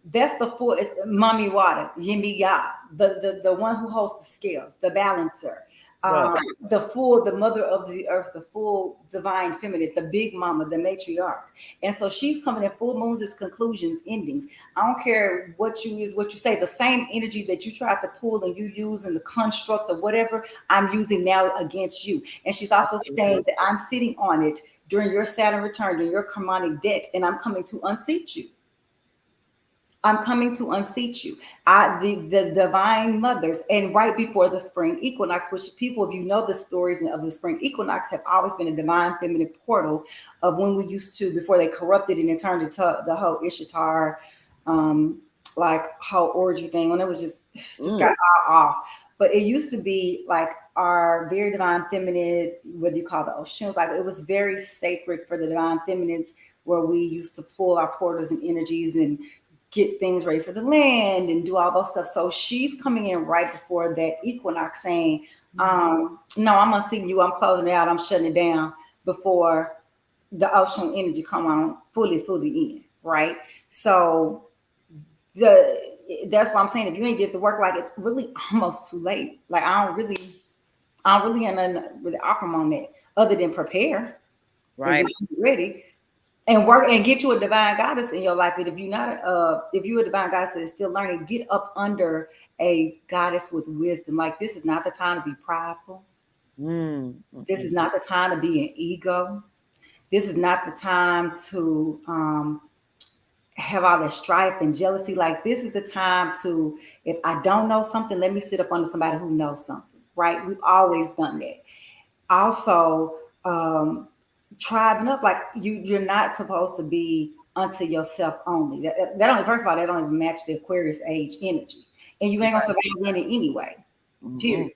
That's the full, it's mommy water, Yimby Ya, the one who holds the scales, the balancer, Right. the mother of the earth, the full divine feminine, the big mama, the matriarch. And so she's coming in full moons as conclusions, endings. I don't care what you say, the same energy that you tried to pull and you use in the construct of whatever I'm using now against you. And she's also saying that I'm sitting on it during your Saturn return, during your karmic debt, and I'm coming to unseat you. I'm coming to unseat you. The divine mothers, and right before the spring equinox, which people, if you know the stories of the spring equinox, have always been a divine feminine portal of when we used to, before they corrupted and it turned into the whole Ishtar, like whole orgy thing, when it was just got all off. But it used to be like our very divine feminine, whether you call it the oceans, like it was very sacred for the divine feminines, where we used to pull our portals and energies and get things ready for the land and do all those stuff. So she's coming in right before that equinox saying, no, I'm unseating you, I'm closing it out, I'm shutting it down before the ocean energy come on fully in, right? So that's why I'm saying if you ain't get the work, like it's really almost too late. Like I don't really have nothing really offer them on that other than prepare. Right. And just be ready. and work and get you a divine goddess in your life. And if you're not, if you're a divine goddess that is still learning, get up under a goddess with wisdom. Like, this is not the time to be prideful. This is not the time to be an ego. This is not the time to have all the strife and jealousy. Like, this is the time to, if I don't know something, let me sit up under somebody who knows something, right? We've always done that. Also, tribing up, like, you're not supposed to be unto yourself only. That don't, first of all, that don't even match the Aquarius age energy. And you ain't gonna survive in it anyway. Period.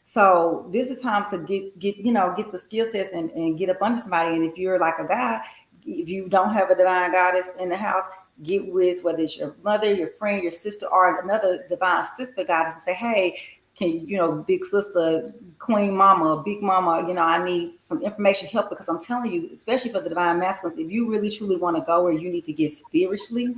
So this is time to get the skill sets and get up under somebody. And if you're like a guy, if you don't have a divine goddess in the house, get with, whether it's your mother, your friend, your sister, or another divine sister goddess, and say, hey, can big sister, queen mama, big mama, I need some information, help, because I'm telling you, especially for the divine masculines, if you really truly want to go where you need to get spiritually,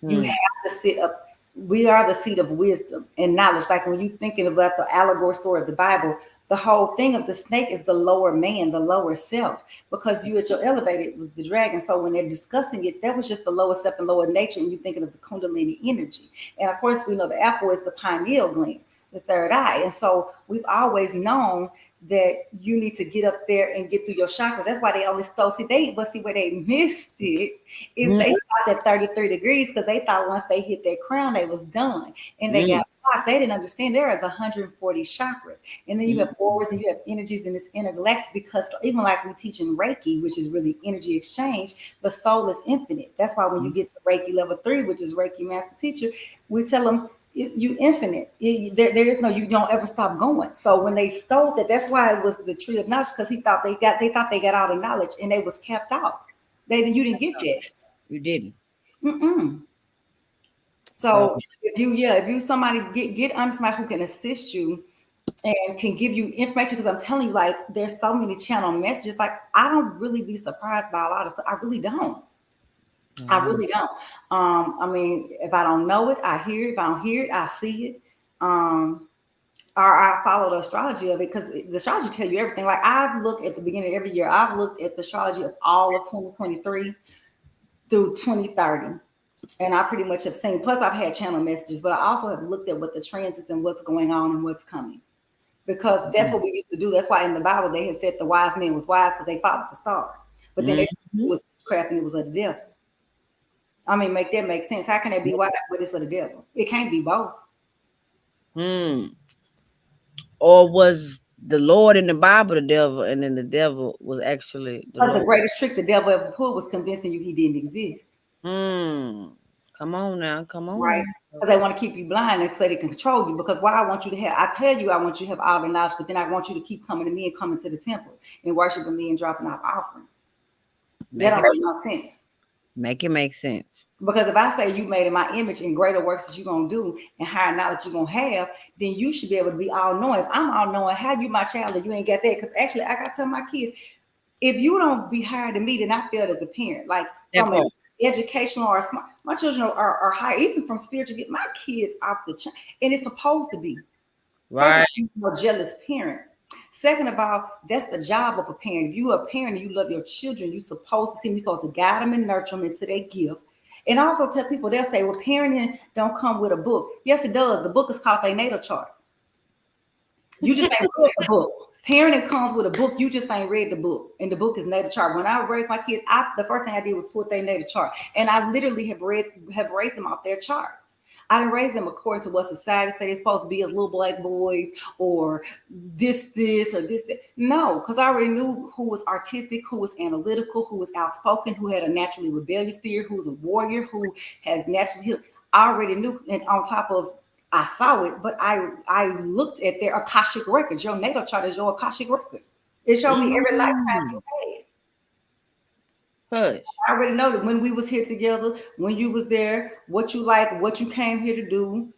you have to sit up. We are the seat of wisdom and knowledge. Like, when you're thinking about the allegory story of the Bible, the whole thing of the snake is the lower man, the lower self, because you at your elevated was the dragon. So when they're discussing it, that was just the lower self and lower nature, and you're thinking of the Kundalini energy. And of course, we know the apple is the pineal gland, the third eye. And so we've always known that you need to get up there and get through your chakras. That's why they only stole. But where they missed it is they stopped at 33 degrees, because they thought once they hit that crown, they was done. And they got blocked. They didn't understand there is 140 chakras. And then you have auras and you have energies in this intergalactic, because even like we teach in Reiki, which is really energy exchange, the soul is infinite. That's why when you get to Reiki level 3, which is Reiki master teacher, we tell them, you infinite. There is no, you don't ever stop going. So when they stole that, that's why it was the tree of knowledge, because they thought they got all the knowledge, and they was capped out. You didn't get that. You didn't. So if you somebody get under somebody who can assist you and can give you information, because I'm telling you, like, there's so many channel messages. Like, I don't really be surprised by a lot of stuff. I really don't. I really don't. I mean, if I don't know it, I hear it. If I don't hear it, I see it. Or I follow the astrology of it, because the astrology tell you everything. Like, I've looked at the beginning of every year. I've looked at the astrology of all of 2023 through 2030. And I pretty much have seen, plus I've had channel messages, but I also have looked at what the transits and what's going on and what's coming. Because that's what we used to do. That's why in the Bible they had said the wise man was wise because they followed the stars. But then it was witchcraft and it was of the devil. I mean, make that make sense. How can it be wise but it's of the devil? It can't be both. Or was the Lord in the Bible the devil, and then the devil was actually the Lord? The greatest trick the devil ever pulled was convincing you he didn't exist. Come on now, come on. Right. Because they want to keep you blind and so they can control you. Because why I want you to have, I tell you, I want you to have all the knowledge, but then I want you to keep coming to me and coming to the temple and worshiping me and dropping off offerings. That don't make no sense. Make it make sense. Because if I say you made in my image and greater works that you're going to do and higher knowledge you're going to have, then you should be able to be all knowing. If I'm all knowing, how you my child and you ain't got that? Because actually, I got to tell my kids, if you don't be higher than me, then I failed as a parent. Like, from an educational or smart, my children are higher, even from spiritual. Get my kids off the chain, and it's supposed to be. Right. A jealous parent. Second of all, that's the job of a parent. If you're a parent and you love your children, you're supposed to see them, you're supposed to guide them and nurture them into their gifts. And I also tell people, they'll say, well, parenting don't come with a book. Yes, it does. The book is called their natal chart. You just ain't read the book. Parenting comes with a book. You just ain't read the book. And the book is natal chart. When I raised my kids, the first thing I did was put their natal chart. And I literally have raised them off their charts. I didn't raise them according to what society said they're supposed to be as little black boys or this, or this, that. No, because I already knew who was artistic, who was analytical, who was outspoken, who had a naturally rebellious spirit, who was a warrior, who has naturally healed. I already knew, and on top of, I saw it, but I looked at their Akashic records. Your natal chart is your Akashic record. It showed me every lifetime you had. Hush. I already know that when we was here together, when you was there, what you like, what you came here to do.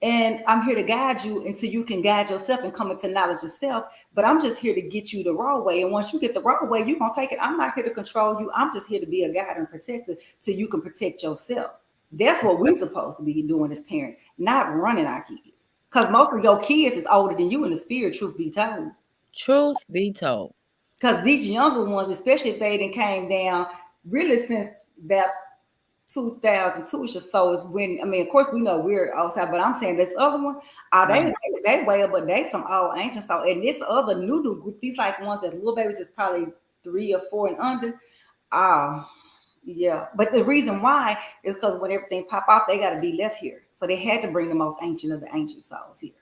And I'm here to guide you until you can guide yourself and come into knowledge yourself. But I'm just here to get you the raw way. And once you get the raw way, you're going to take it. I'm not here to control you. I'm just here to be a guide and protector so you can protect yourself. That's what we're supposed to be doing as parents, not running our kids. Because most of your kids is older than you in the spirit, truth be told. Truth be told. Because these younger ones, especially if they done came down really since that 2002 or so is when, I mean, of course we know we're outside, but I'm saying this other one, they way up, but they some old ancient stuff. And this other noodle group, these like ones that little babies is probably 3 or 4 and under. Yeah. But the reason why is because when everything pop off, they got to be left here. So they had to bring the most ancient of the ancient souls here.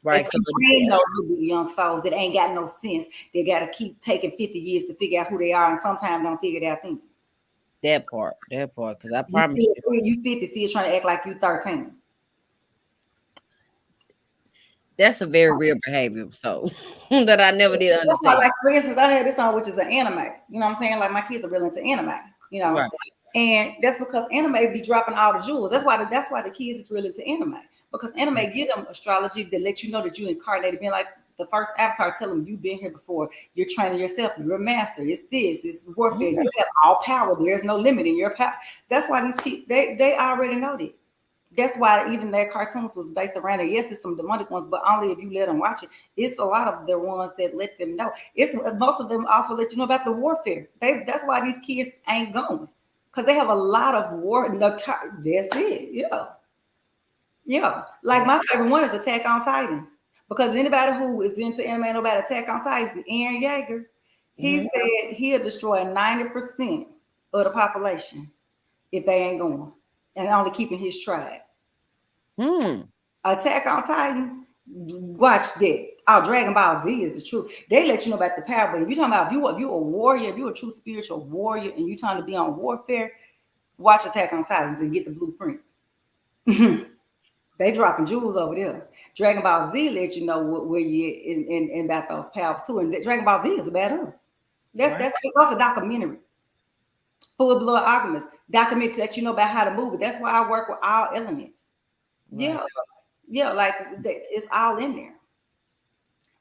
Right. So bring those little young souls that ain't got no sense. They got to keep taking 50 years to figure out who they are, and sometimes don't figure it out then. That part, because I promise you 50 still trying to act like you 13. that's a very real behavior. So that I never did understand. Like for instance, I had this on, which is an anime. You know what I'm saying? Like my kids are really into anime. You know, Right. And that's because anime be dropping all the jewels. That's why the kids is really into anime, because anime give them astrology that lets you know that you incarnated, being like the first avatar, tell them you've been here before. You're training yourself. You're a master. It's this. It's warfare. You have all power. There's no limit in your power. That's why these kids they already know that. That's why even their cartoons was based around it. Yes, it's some demonic ones, but only if you let them watch it. It's a lot of the ones that let them know. It's most of them also let you know about the warfare. That's why these kids ain't going, because they have a lot of war. No, that's it. Yeah. Like my favorite one is Attack on Titans, because anybody who is into anime know about Attack on Titans, Eren Yeager, he said he'll destroy 90% of the population if they ain't going, and only keeping his tribe. Attack on Titans, watch that. Oh, Dragon Ball Z is the truth. They let you know about the power. But if you're talking about if you a warrior, if you're a true spiritual warrior and you're trying to be on warfare, watch Attack on Titans and get the blueprint. They dropping jewels over there. Dragon Ball Z lets you know where you in about those powers too. And Dragon Ball Z is about us. That's a documentary. Full blood arguments. Documentary to let you know about how to move it. That's why I work with all elements. Right. Yeah, like it's all in there.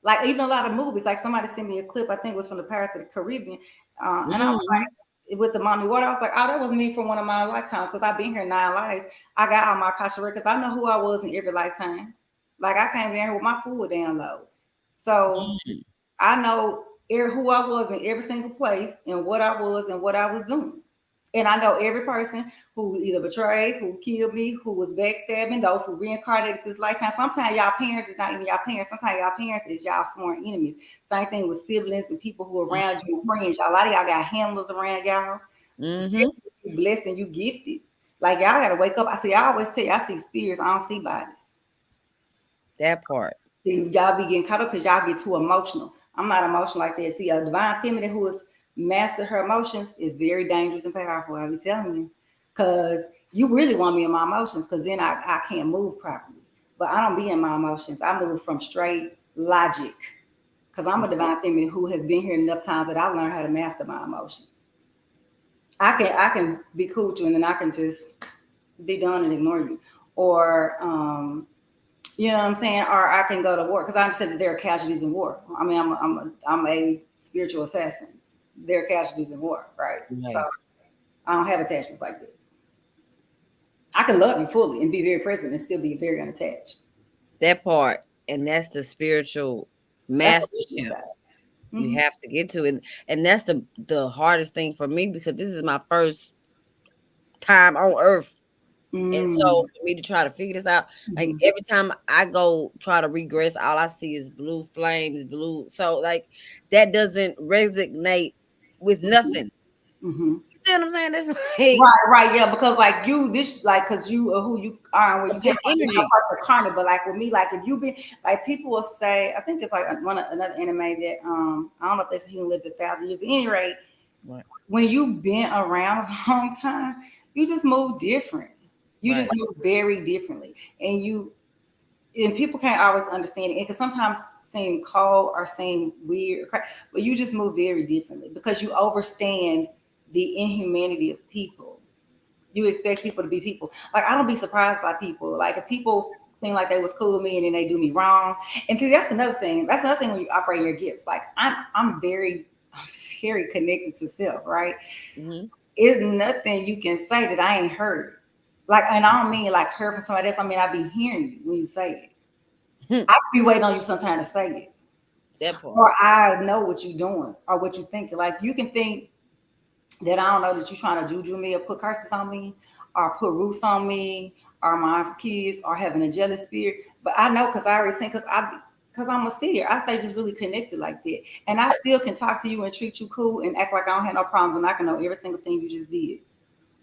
Like even a lot of movies, like somebody sent me a clip, I think it was from the Pirates of the Caribbean, and I was like, with the mommy water, I was like, oh, that was me for one of my lifetimes, because I've been here 9 lives. I got all my Akasha records. I know who I was in every lifetime. Like I came in here with my full download, so I know who I was in every single place and what I was and what I was doing. And I know every person who either betrayed, who killed me, who was backstabbing, those who reincarnated this lifetime. Sometimes y'all parents is not even y'all parents. Sometimes y'all parents is y'all sworn enemies. Same thing with siblings and people who are around you and friends. A lot of y'all got handlers around y'all. You blessed and you gifted. Like y'all got to wake up. I always tell you, I see spirits. I don't see bodies. That part. See, y'all be getting caught up because y'all get too emotional. I'm not emotional like that. See, a divine feminine who is master her emotions is very dangerous and powerful. I be telling you, because you really want me in my emotions, because then I can't move properly. But I don't be in my emotions. I move from straight logic, because I'm a divine feminine who has been here enough times that I've learned how to master my emotions. I can be cool with you, and then I can just be done and ignore you, or you know what I'm saying, or I can go to war, because I understand that there are casualties in war. I mean, I'm a spiritual assassin. There are casualties in war, right? So I don't have attachments like that. I can love you fully and be very present and still be very unattached. That part, and that's the spiritual mastership you have to get to, and that's the hardest thing for me, because this is my first time on Earth. And so for me to try to figure this out, like every time I go try to regress, all I see is blue flames, blue. So like that doesn't resonate with nothing. You see what I'm saying? That's like, right, yeah, because like you, this like because you are who you are and where you get energy. Carnal, but like with me, like if you been like people will say, I think it's like another anime that I don't know if he lived 1,000 years, but at any rate, when you've been around a long time, you just move different. You just move very differently, and people can't always understand it. It can sometimes seem cold or seem weird, but you just move very differently because you understand the inhumanity of people. You expect people to be people. Like I don't be surprised by people. Like if people seem like they was cool with me and then they do me wrong. And see, that's another thing. That's another thing when you operate your gifts. Like I'm very connected to self, right? It's nothing you can say that I ain't heard. Like, and I don't mean like heard from somebody else. I mean I be hearing you when you say it. I be waiting on you sometime to say it. Or I know what you're doing or what you're thinking. Like you can think that I don't know that you're trying to juju me or put curses on me or put roots on me or my kids or having a jealous spirit. But I know because I already seen because I'm a seer. I stay just really connected like that. And I still can talk to you and treat you cool and act like I don't have no problems and I can know every single thing you just did.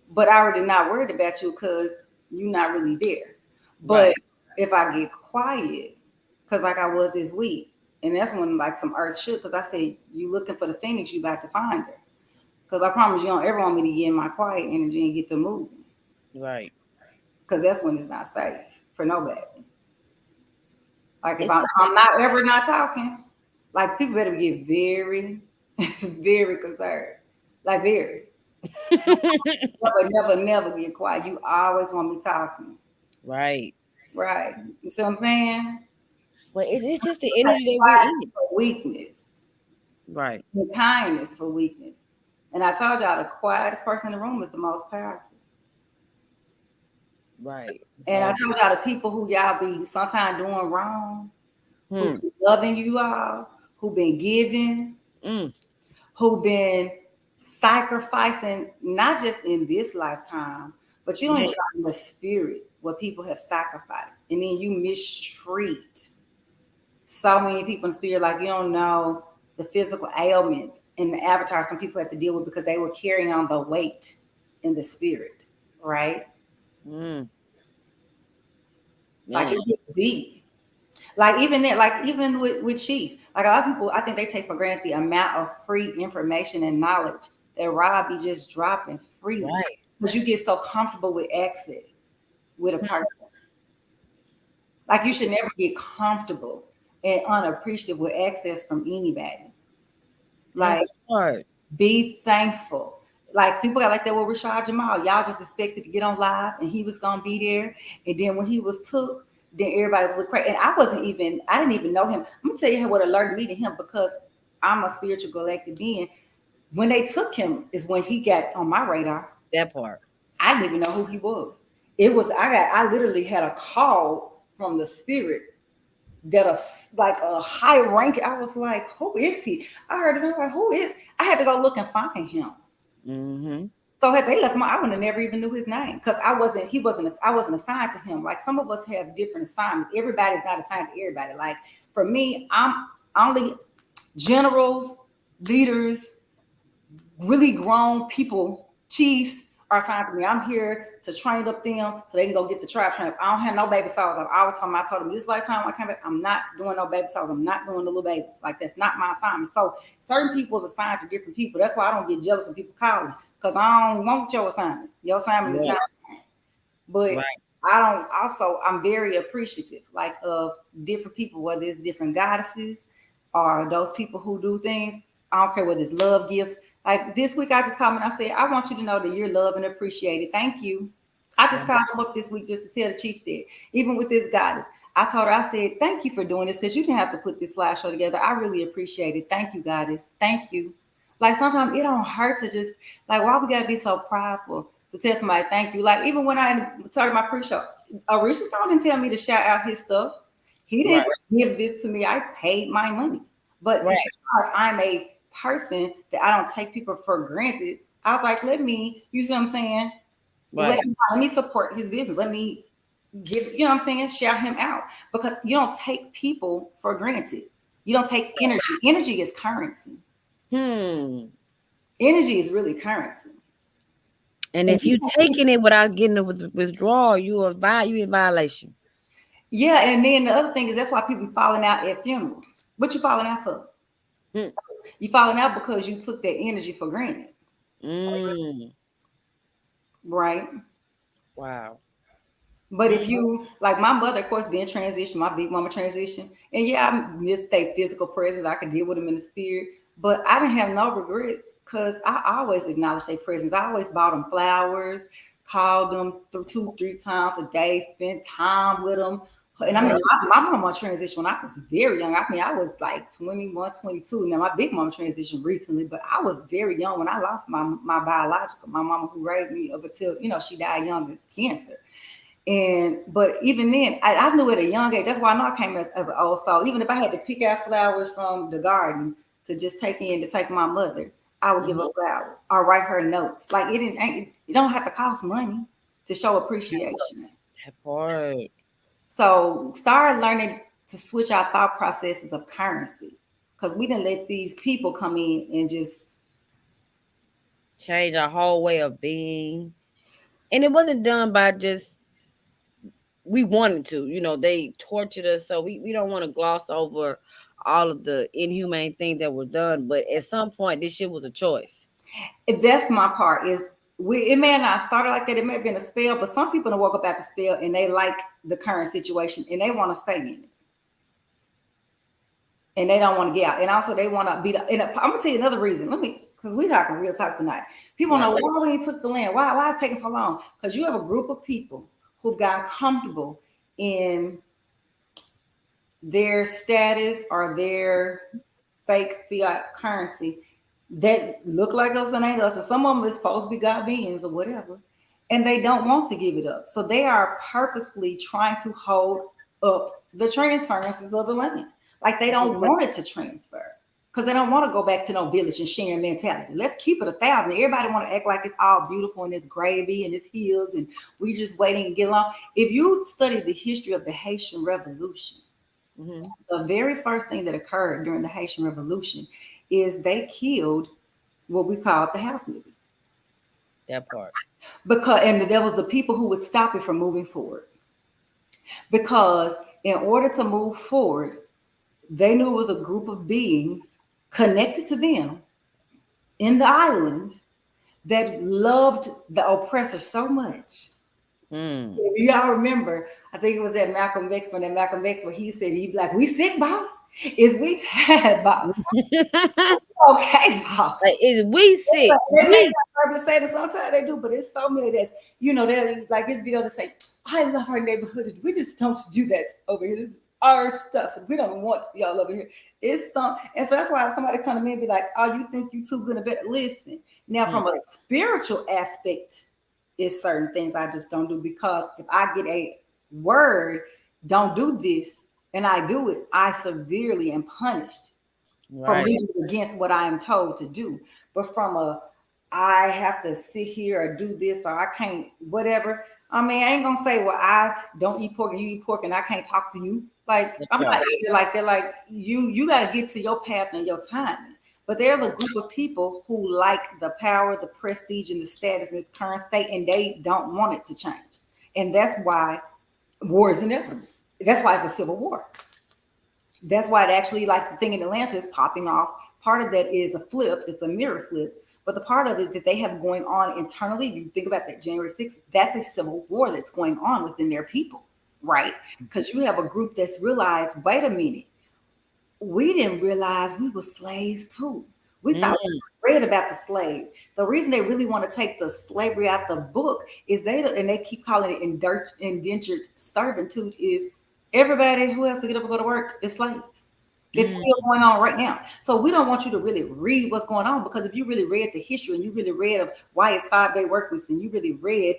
But I already not worried about you because you're not really there. But if I get quiet, because like I was this week, and that's when like some earth shook, because I said, you looking for the phoenix, you about to find her. Because I promise you don't ever want me to get in my quiet energy and get to moving. Right. Because that's when it's not safe for nobody. Like if I'm not ever not talking, like people better get very, very concerned. Like very. Never get quiet. You always want me talking. Right. Right. You see what I'm saying? But it's just the energy that we're in. For weakness. Right. And kindness for weakness. And I told y'all the quietest person in the room is the most powerful. Right. And I told y'all the people who y'all be sometimes doing wrong, who be loving you all, who been giving, who been sacrificing, not just in this lifetime, but you don't even know in the spirit what people have sacrificed. And then you mistreat so many people in spirit, like you don't know the physical ailments and the avatar some people have to deal with because they were carrying on the weight in the spirit, right? Like it's deep. Like even then, like even with Chief, like a lot of people, I think they take for granted the amount of free information and knowledge that Rob be just dropping freely. Right. Because you get so comfortable with access with a person. Like you should never get comfortable and unappreciative with access from anybody. Like be thankful. Like people got like that with Rashad Jamal. Y'all just expected to get on live and he was gonna be there. And then when he was took, then everybody was looking crazy. And I didn't even know him. I'm gonna tell you what alerted me to him because I'm a spiritual galactic being. When they took him is when he got on my radar. That part. I didn't even know who he was. I literally had a call from the spirit that a high rank. I was like, who is he? I heard it. I was like, who is? I had to go look and find him. So had they left him, I would have never even knew his name because I wasn't assigned to him. Like some of us have different assignments. Everybody's not assigned to everybody. Like for me, I'm only generals, leaders, really grown people, chiefs are assigned to me. I'm here to train up them so they can go get the tribe trained up. I don't have no baby souls. I told them this lifetime I came back, I'm not doing no baby souls. I'm not doing the little babies. Like that's not my assignment. So certain people's assigned to different people. That's why I don't get jealous of people calling because I don't want your assignment. Your assignment is not mine. But I'm very appreciative like of different people, whether it's different goddesses or those people who do things. I don't care whether it's love gifts. Like this week, I just commented. I said, I want you to know that you're loved and appreciated. Thank you. I just called him up this week just to tell the chief that, even with this goddess, I told her, I said, thank you for doing this because you didn't have to put this slideshow together. I really appreciate it. Thank you, goddess. Thank you. Like sometimes it don't hurt to just, like, why we got to be so prideful to tell somebody thank you? Like even when I started my pre-show, Arisha Stone didn't tell me to shout out his stuff. He didn't give this to me. I paid my money. But because I'm a person that I don't take people for granted, I was like, you see what I'm saying? Let me support his business. Let me give, you know what I'm saying? Shout him out because you don't take people for granted. You don't take energy. Energy is currency. Energy is really currency. And if you're taking it without getting a withdrawal, you're in violation. Yeah, and then the other thing is that's why people falling out at funerals. What you falling out for? You falling out because you took that energy for granted. Right? Wow. But if you, like my mother, of course, being transition, my big mama transition, and yeah, I missed their physical presence. I could deal with them in the spirit, but I didn't have no regrets because I always acknowledged their presence. I always bought them flowers, called them 2-3 times a day, spent time with them. And I mean, my mama transitioned when I was very young. I mean, I was like 21, 22. Now, my big mama transitioned recently, but I was very young when I lost my biological, my mama who raised me up until, she died young of cancer. But even then, I knew at a young age. That's why I know I came as an old soul. Even if I had to pick out flowers from the garden to just take my mother, I would give her flowers or write her notes. Like it don't have to cost money to show appreciation. That part. So start learning to switch our thought processes of currency, because we didn't let these people come in and just Change our whole way of being. And it wasn't done by just we wanted to, they tortured us. So we don't want to gloss over all of the inhumane things that were done. But at some point, this shit was a choice. That's my part is it may not started like that. It may have been a spell, but some people don't woke up at the spell and they like the current situation and they want to stay in it. And they don't want to get out. And also they want to be and I'm gonna tell you another reason. Because we're talking real talk tonight. People know why we took the land. Why it's taking so long? Because you have a group of people who've gotten comfortable in their status or their fake fiat currency that look like us and ain't us. And some of them is supposed to be God beings or whatever. And they don't want to give it up. So they are purposefully trying to hold up the transferences of the land. Like they don't want it to transfer. Because they don't want to go back to no village and sharing mentality. Let's keep it 1,000. Everybody want to act like it's all beautiful and it's gravy and it's hills and we just waiting to get along. If you study the history of the Haitian Revolution, the very first thing that occurred during the Haitian Revolution is they killed what we call the house niggas. That part. And there was the people who would stop it from moving forward. Because in order to move forward, they knew it was a group of beings connected to them in the island that loved the oppressor so much. If y'all remember, I think it was that Malcolm X where he said he'd be like, "We sick, boss? Is we tired, boss? Okay, boss? Is we sick?" They may not say that sometimes they do, but it's so many that's they're like his videos that say, "I love our neighborhood. We just don't do that over here. This is our stuff. We don't want y'all over here." It's and so that's why somebody come to me and be like, "Oh, you think you too good a bit?" Listen, now from a spiritual aspect, is certain things I just don't do, because if I get a word, don't do this, and I do it, I severely am punished for reading against what I am told to do. But from I have to sit here or do this or I can't whatever. I mean, I ain't gonna say, well, I don't eat pork and you eat pork and I can't talk to you. Like I'm not like that. Like you got to get to your path and your time. But there's a group of people who like the power, the prestige, and the status in its current state, and they don't want it to change. And that's why war is inevitable. That's why it's a civil war. That's why it actually, like the thing in Atlanta, is popping off. Part of that is a flip. It's a mirror flip. But the part of it that they have going on internally, if you think about that January 6th, that's a civil war that's going on within their people, right? Because you have a group that's realized, wait a minute, we didn't realize we were slaves too. We thought we read about the slaves. The reason they really want to take the slavery out the book is they keep calling it indentured servitude, is everybody who has to get up and go to work is slaves. It's still going on right now. So we don't want you to really read what's going on, because if you really read the history and you really read of why it's 5-day work weeks, and you really read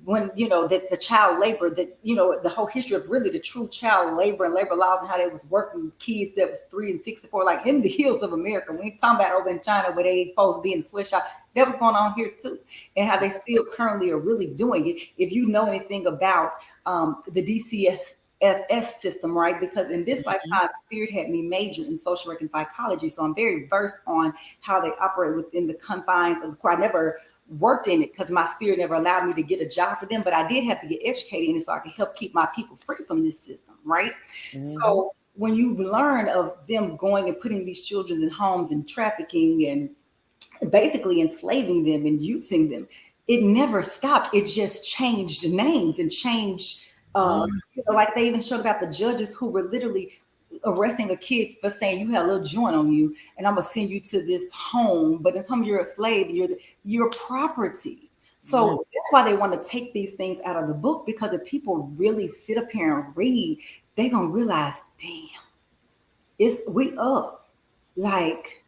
when, that the child labor, that, the whole history of really the true child labor and labor laws and how they was working with kids that was 3 and 6 and 4, like in the hills of America. We ain't talking about over in China where they supposed to be in the sweatshop. That was going on here too. And how they still currently are really doing it. If you know anything about the DCSFS system, right? Because in this lifetime, Spirit had me major in social work and psychology. So I'm very versed on how they operate within the confines of the court. I never worked in it because my spirit never allowed me to get a job for them, but I did have to get educated in it so I could help keep my people free from this system, right? So when you learn of them going and putting these children in homes and trafficking and basically enslaving them and using them, it never stopped. It just changed names and changed. Like they even showed about the judges who were literally arresting a kid for saying you had a little joint on you and I'm gonna send you to this home, but in time you're a slave, you're property. So that's why they want to take these things out of the book, because if people really sit up here and read, they're gonna realize, damn, we up. Like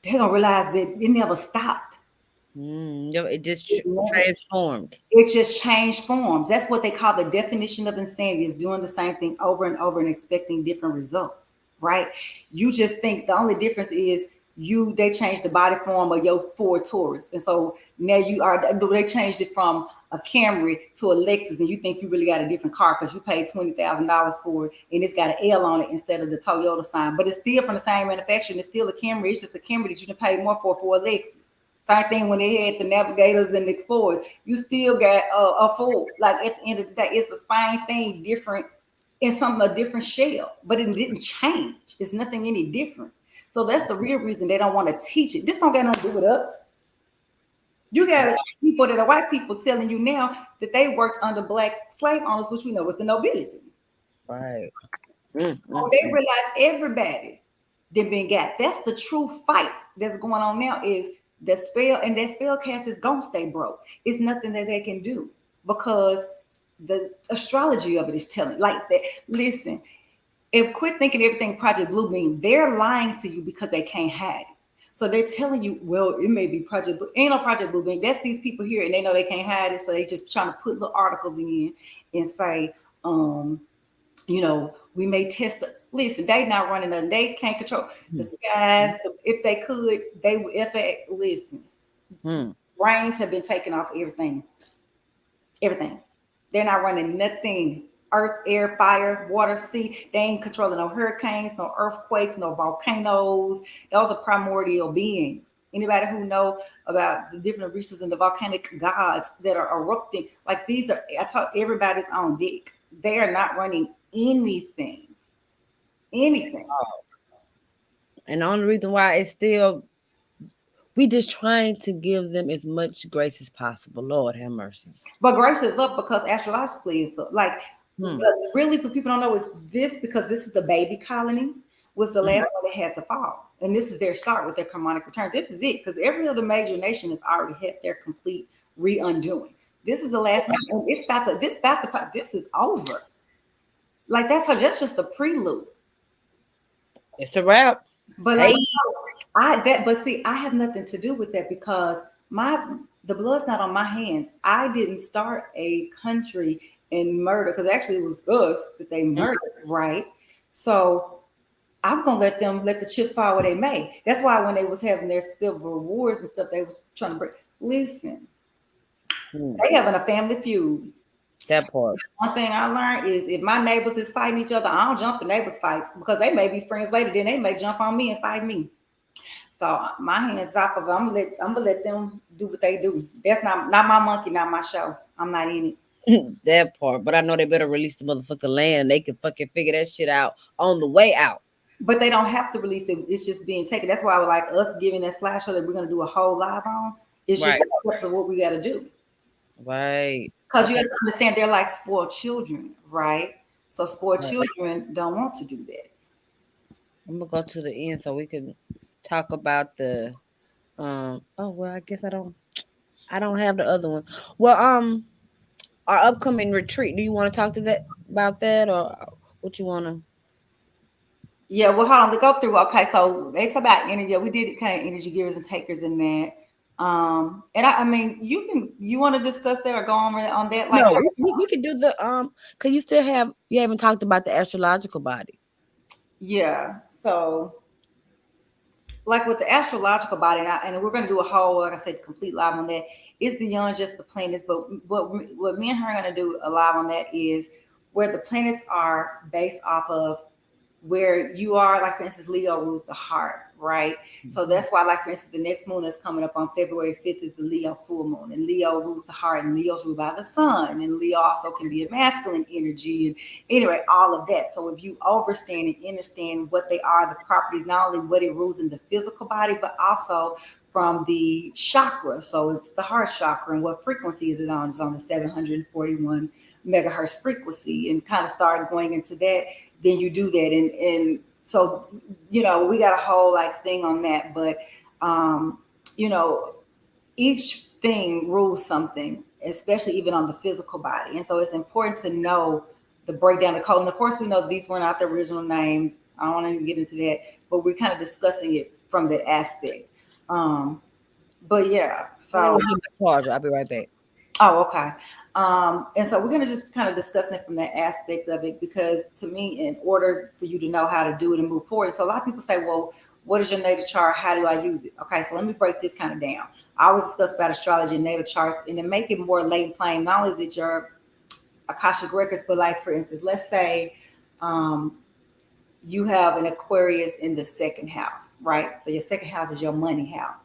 they're gonna realize that it never stopped. It just transformed. It just changed forms. That's what they call the definition of insanity, is doing the same thing over and over and expecting different results, right? You just think the only difference is they changed the body form of your Ford Taurus, and so now they changed it from a Camry to a Lexus, and you think you really got a different car because you paid $20,000 for it, and it's got an L on it instead of the Toyota sign, but it's still from the same manufacturer, and it's still a Camry. It's just a Camry that you can pay more for a Lexus. Same thing when they had the Navigators and the Explorers. You still got a Ford. Like at the end of the day, it's the same thing, different in a different shell, but it didn't change. It's nothing any different. So that's the real reason they don't want to teach it. This don't got nothing to do with us. You got people that are white people telling you now that they worked under black slave owners, which we know was the nobility. Right. So they realize everybody that been got. That's the true fight that's going on now. Is the spell, and that spell cast is gonna stay broke. It's nothing that they can do because the astrology of it is telling like that. Listen, if quit thinking everything Project Bluebeam, they're lying to you because they can't hide it. So they're telling you, well, it may be Project Blue. Ain't no Project Bluebeam. That's these people here, and they know they can't hide it. So they just trying to put little articles in and say, we may test it. Listen, they not running nothing. They can't control the skies. If they could, they would. Listen, rains have been taken off everything. Everything. They're not running nothing. Earth, air, fire, water, sea. They ain't controlling no hurricanes, no earthquakes, no volcanoes. Those are primordial beings. Anybody who know about the different reaches and the volcanic gods that are erupting, like these are, I taught everybody's on deck. They are not running anything. And the only reason why it's still, we just trying to give them as much grace as possible. Lord have mercy. But grace is up because astrologically it's up. Like really, for people don't know, is this because this is the baby colony was the last one that had to fall, and this is their start with their harmonic return. This is it because every other major nation has already had their complete re-undoing. This is the last one. This is over. Like that's just the prelude. It's a wrap. But like, I have nothing to do with that because the blood's not on my hands. I didn't start a country and murder because actually it was us that they murdered, right? So I'm gonna let the chips fall where they may. That's why when they was having their civil wars and stuff, they was trying to break. Listen, they having a family feud. That part. One thing I learned is if my neighbors is fighting each other, I don't jump in neighbors' fights because they may be friends later. Then they may jump on me and fight me. So my hands off of it. I'm gonna let them do what they do. That's not my monkey, not my show. I'm not in it. That part. But I know they better release the motherfucking land and they can fucking figure that shit out on the way out. But they don't have to release it. It's just being taken. That's why I would like us giving that slash show that we're gonna do a whole live on. It's just steps of what we gotta do. Right. Because you have to understand they're like spoiled children, right? So spoiled children don't want to do that. I'm gonna go to the end so we can talk about the I guess I don't have the other one. Well, our upcoming retreat. Do you want to talk to that about that or what you wanna? Yeah, well, hold on to go through. Okay, so it's about energy. We did kind of energy givers and takers in that. And I mean, you want to discuss that or go on that? Like, no, we could do the because you haven't talked about the astrological body. Yeah, so like with the astrological body, and we're going to do a whole, like I said, complete live on that. It's beyond just the planets, but what me and her are going to do a live on that is where the planets are based off of where you are. Like for instance, Leo rules the heart, right? So that's why, like for instance, the next moon that's coming up on February 5th is the Leo full moon, and Leo rules the heart, and Leo's ruled by the sun, and Leo also can be a masculine energy, and anyway, all of that. So if you understand what they are, the properties, not only what it rules in the physical body, but also from the chakra. So it's the heart chakra, and what frequency is it on? It's on the 741 megahertz frequency, and kind of start going into that. Then you do that, and so we got a whole like thing on that. But each thing rules something, especially even on the physical body, and so it's important to know the breakdown of code. And of course, we know these were not the original names. I don't want to even get into that, but we're kind of discussing it from that aspect. But yeah, so I'll be right back. Oh, okay. And so we're going to just kind of discuss it from that aspect of it, because to me, in order for you to know how to do it and move forward, so a lot of people say, well, what is your natal chart? How do I use it? Okay, so let me break this kind of down. I always discuss about astrology and natal charts, and to make it more latent plain, not only is it your Akashic records, but like, for instance, let's say um, you have an Aquarius in the second house, right? So your second house is your money house.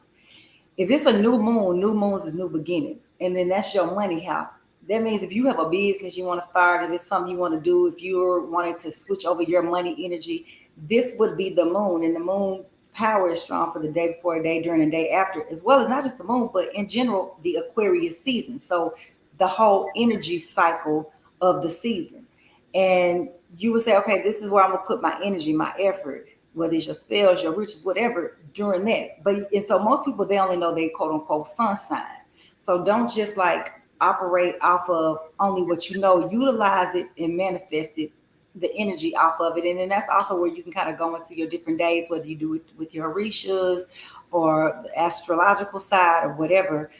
If it's a new moon, new moons is new beginnings, and then that's your money house. That means if you have a business you want to start, if it's something you want to do, if you're wanting to switch over your money energy, this would be the moon. And the moon power is strong for the day before, a day during, and day after, as well as not just the moon, but in general the Aquarius season. So the whole energy cycle of the season. And you would say, okay, this is where I'm gonna put my energy, my effort, whether it's your spells, your riches, whatever, during that. But and so most people, they only know they quote unquote sun sign. So don't just like operate off of only what you know. Utilize it and manifest it, the energy off of it. And then that's also where you can kind of go into your different days, whether you do it with your Orishas or the astrological side or whatever.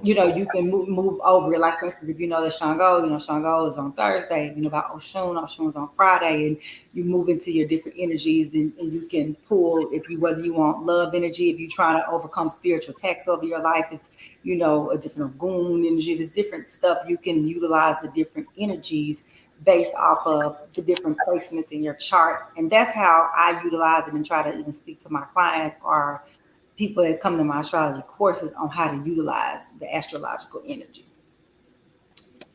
You can move over it. Like, for instance, if you know that Shango, Shango is on Thursday, about Oshun is on Friday, and you move into your different energies, and you can pull, if you, whether you want love energy, if you're trying to overcome spiritual attacks over your life, it's, a different goon energy, if it's different stuff, you can utilize the different energies based off of the different placements in your chart. And that's how I utilize it and try to even speak to my clients or people that come to my astrology courses on how to utilize the astrological energy.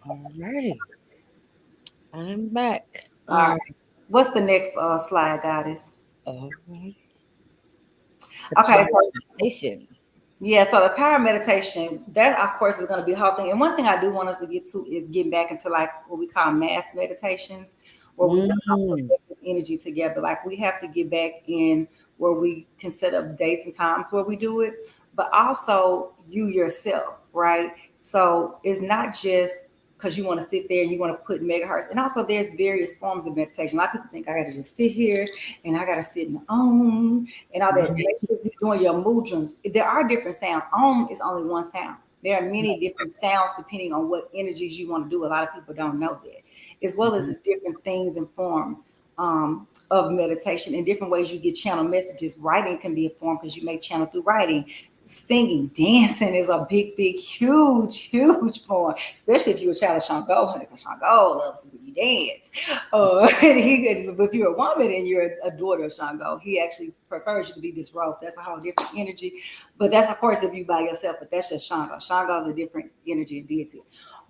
All righty. I'm back. All right. What's the next slide, Goddess? All right. The Okay, power so meditation. yeah, so the power meditation, that of course is going to be a whole thing. And one thing I do want us to get to is getting back into like what we call mass meditations, where we bring our Mm, collective energy together. Like we have to get back in where we can set up dates and times where we do it, but also you yourself, right? So it's not just because you want to sit there and you want to put megahertz. And also there's various forms of meditation. A lot of people think I got to just sit here and I got to sit in the and all that. right. Make sure you're doing your mudras. There are different sounds. Is only one sound. There are many different sounds depending on what energies you want to do. A lot of people don't know that, as well as Mhm. it's different things and forms of meditation and different ways you get channel messages. Writing can be a form because you may channel through writing. Singing, dancing is a big, big, huge, huge form, especially if you're a child of Shango, because Shango loves to see you dance. But if you're a woman and you're a daughter of Shango, he actually prefers you to be disrobed. That's a whole different energy. But that's, of course, if you by yourself, but that's just Shango. Shango is a different energy and deity.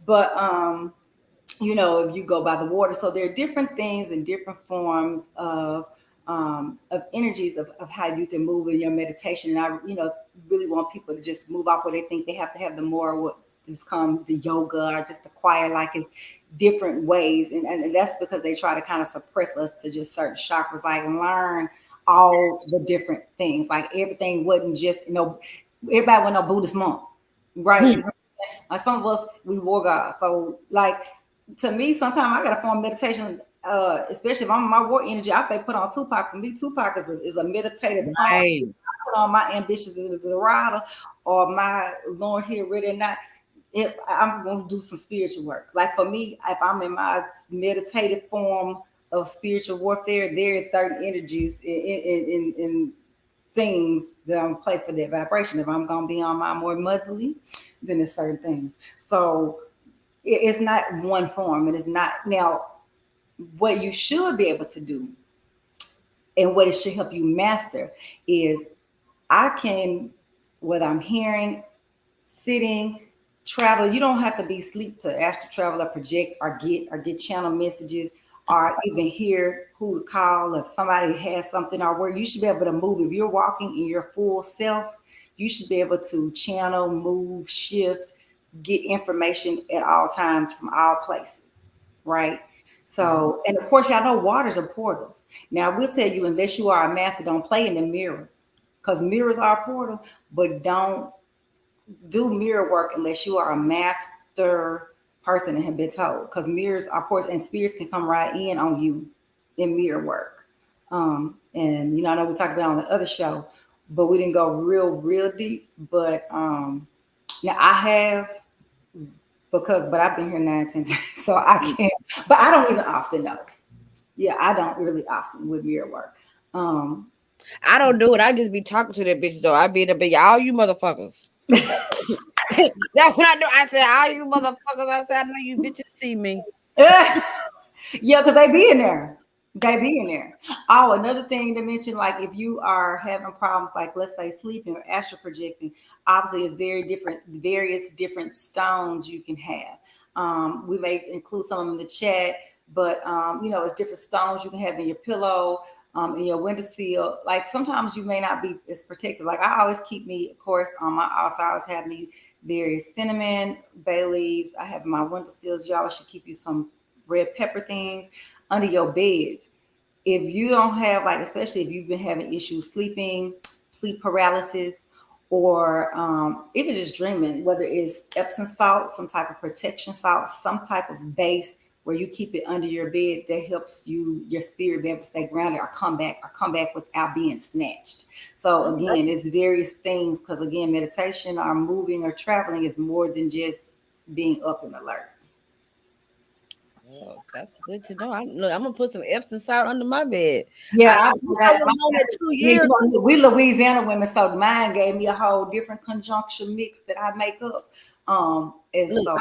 But if you go by the water. So there are different things and different forms of energies of how you can move in your meditation. And I, really want people to just move off where they think they have to have the more what has come the yoga or just the quiet, like it's different ways. And that's because they try to kind of suppress us to just certain chakras, like learn all the different things. Like everything wasn't just, everybody wasn't a Buddhist monk, right? Like some of us, we war God. So like to me, sometimes I got to form meditation, especially if I'm my war energy. I may put on Tupac. For me, Tupac is a meditative song. Right. I put on my ambitious as a rider or my Lord here ready or not. If I'm going to do some spiritual work, like for me, if I'm in my meditative form of spiritual warfare, there is certain energies in things that I'm play for that vibration. If I'm gonna be on my more motherly, then there's certain things. So it's not one form, and it's not now what you should be able to do, and what it should help you master is I can, whether I'm hearing, sitting, travel. You don't have to be asleep to astral travel or project or get channel messages or even hear who to call if somebody has something or where you should be able to move. If you're walking in your full self, you should be able to channel, move, shift, get information at all times from all places, right? So, and of course, y'all know waters are portals. Now, we'll tell you, unless you are a master, don't play in the mirrors because mirrors are a portal, but don't do mirror work unless you are a master person and have been told, because mirrors are portals and spirits can come right in on you in mirror work. And I know we talked about on the other show, but we didn't go real deep. But now I have. but I've been here 9, 10 times, so I can't. But I don't even often know. Yeah, I don't really often with mirror work. I don't do it. I just be talking to that bitch though. I be the bitch, all you motherfuckers. That's what I do. I said, all you motherfuckers. I said, I know you bitches see me. Yeah, because they be in there. They be in there. Oh, another thing to mention, like if you are having problems, like let's say sleeping or astral projecting, obviously it's various different stones you can have. We may include some of them in the chat, but it's different stones you can have in your pillow, in your windowsill. Like sometimes you may not be as protected. Like I always keep me, of course, on my altar. I always have me various cinnamon, bay leaves. I have my windowsills. You always should keep you some red pepper things under your beds. If you don't have, like, especially if you've been having issues sleeping, sleep paralysis, or even just dreaming, whether it's Epsom salt, some type of protection salt, some type of base where you keep it under your bed that helps your spirit be able to stay grounded or come back without being snatched. So again, it's various things because again, meditation or moving or traveling is more than just being up and alert. Oh, that's good to know. Look, I'm gonna put some Epsom salt under my bed. Yeah, I was on it 2 years. we Louisiana women, so mine gave me a whole different conjunction mix that I make up. And Look, so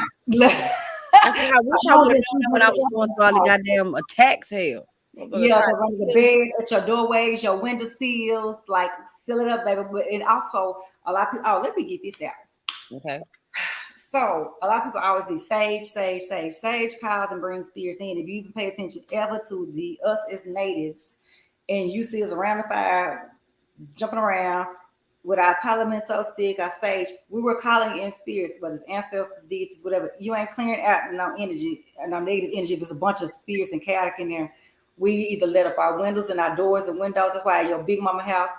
I wish I would have known that when I was going through all the goddamn attacks. Hell, yeah, because under the bed, at your doorways, your window sills, like seal it up, baby. But and also a lot of people. Oh, let me get this out. okay. So a lot of people always be sage, sage, sage, sage calls and brings spirits in. If you even pay attention ever to us as natives, and you see us around the fire, jumping around with our palmetto stick, our sage, we were calling in spirits, whether it's ancestors, deities, whatever. You ain't clearing out no energy, no negative energy. If there's a bunch of spirits and chaotic in there, we either let up our windows and our doors and windows. That's why your big mama house,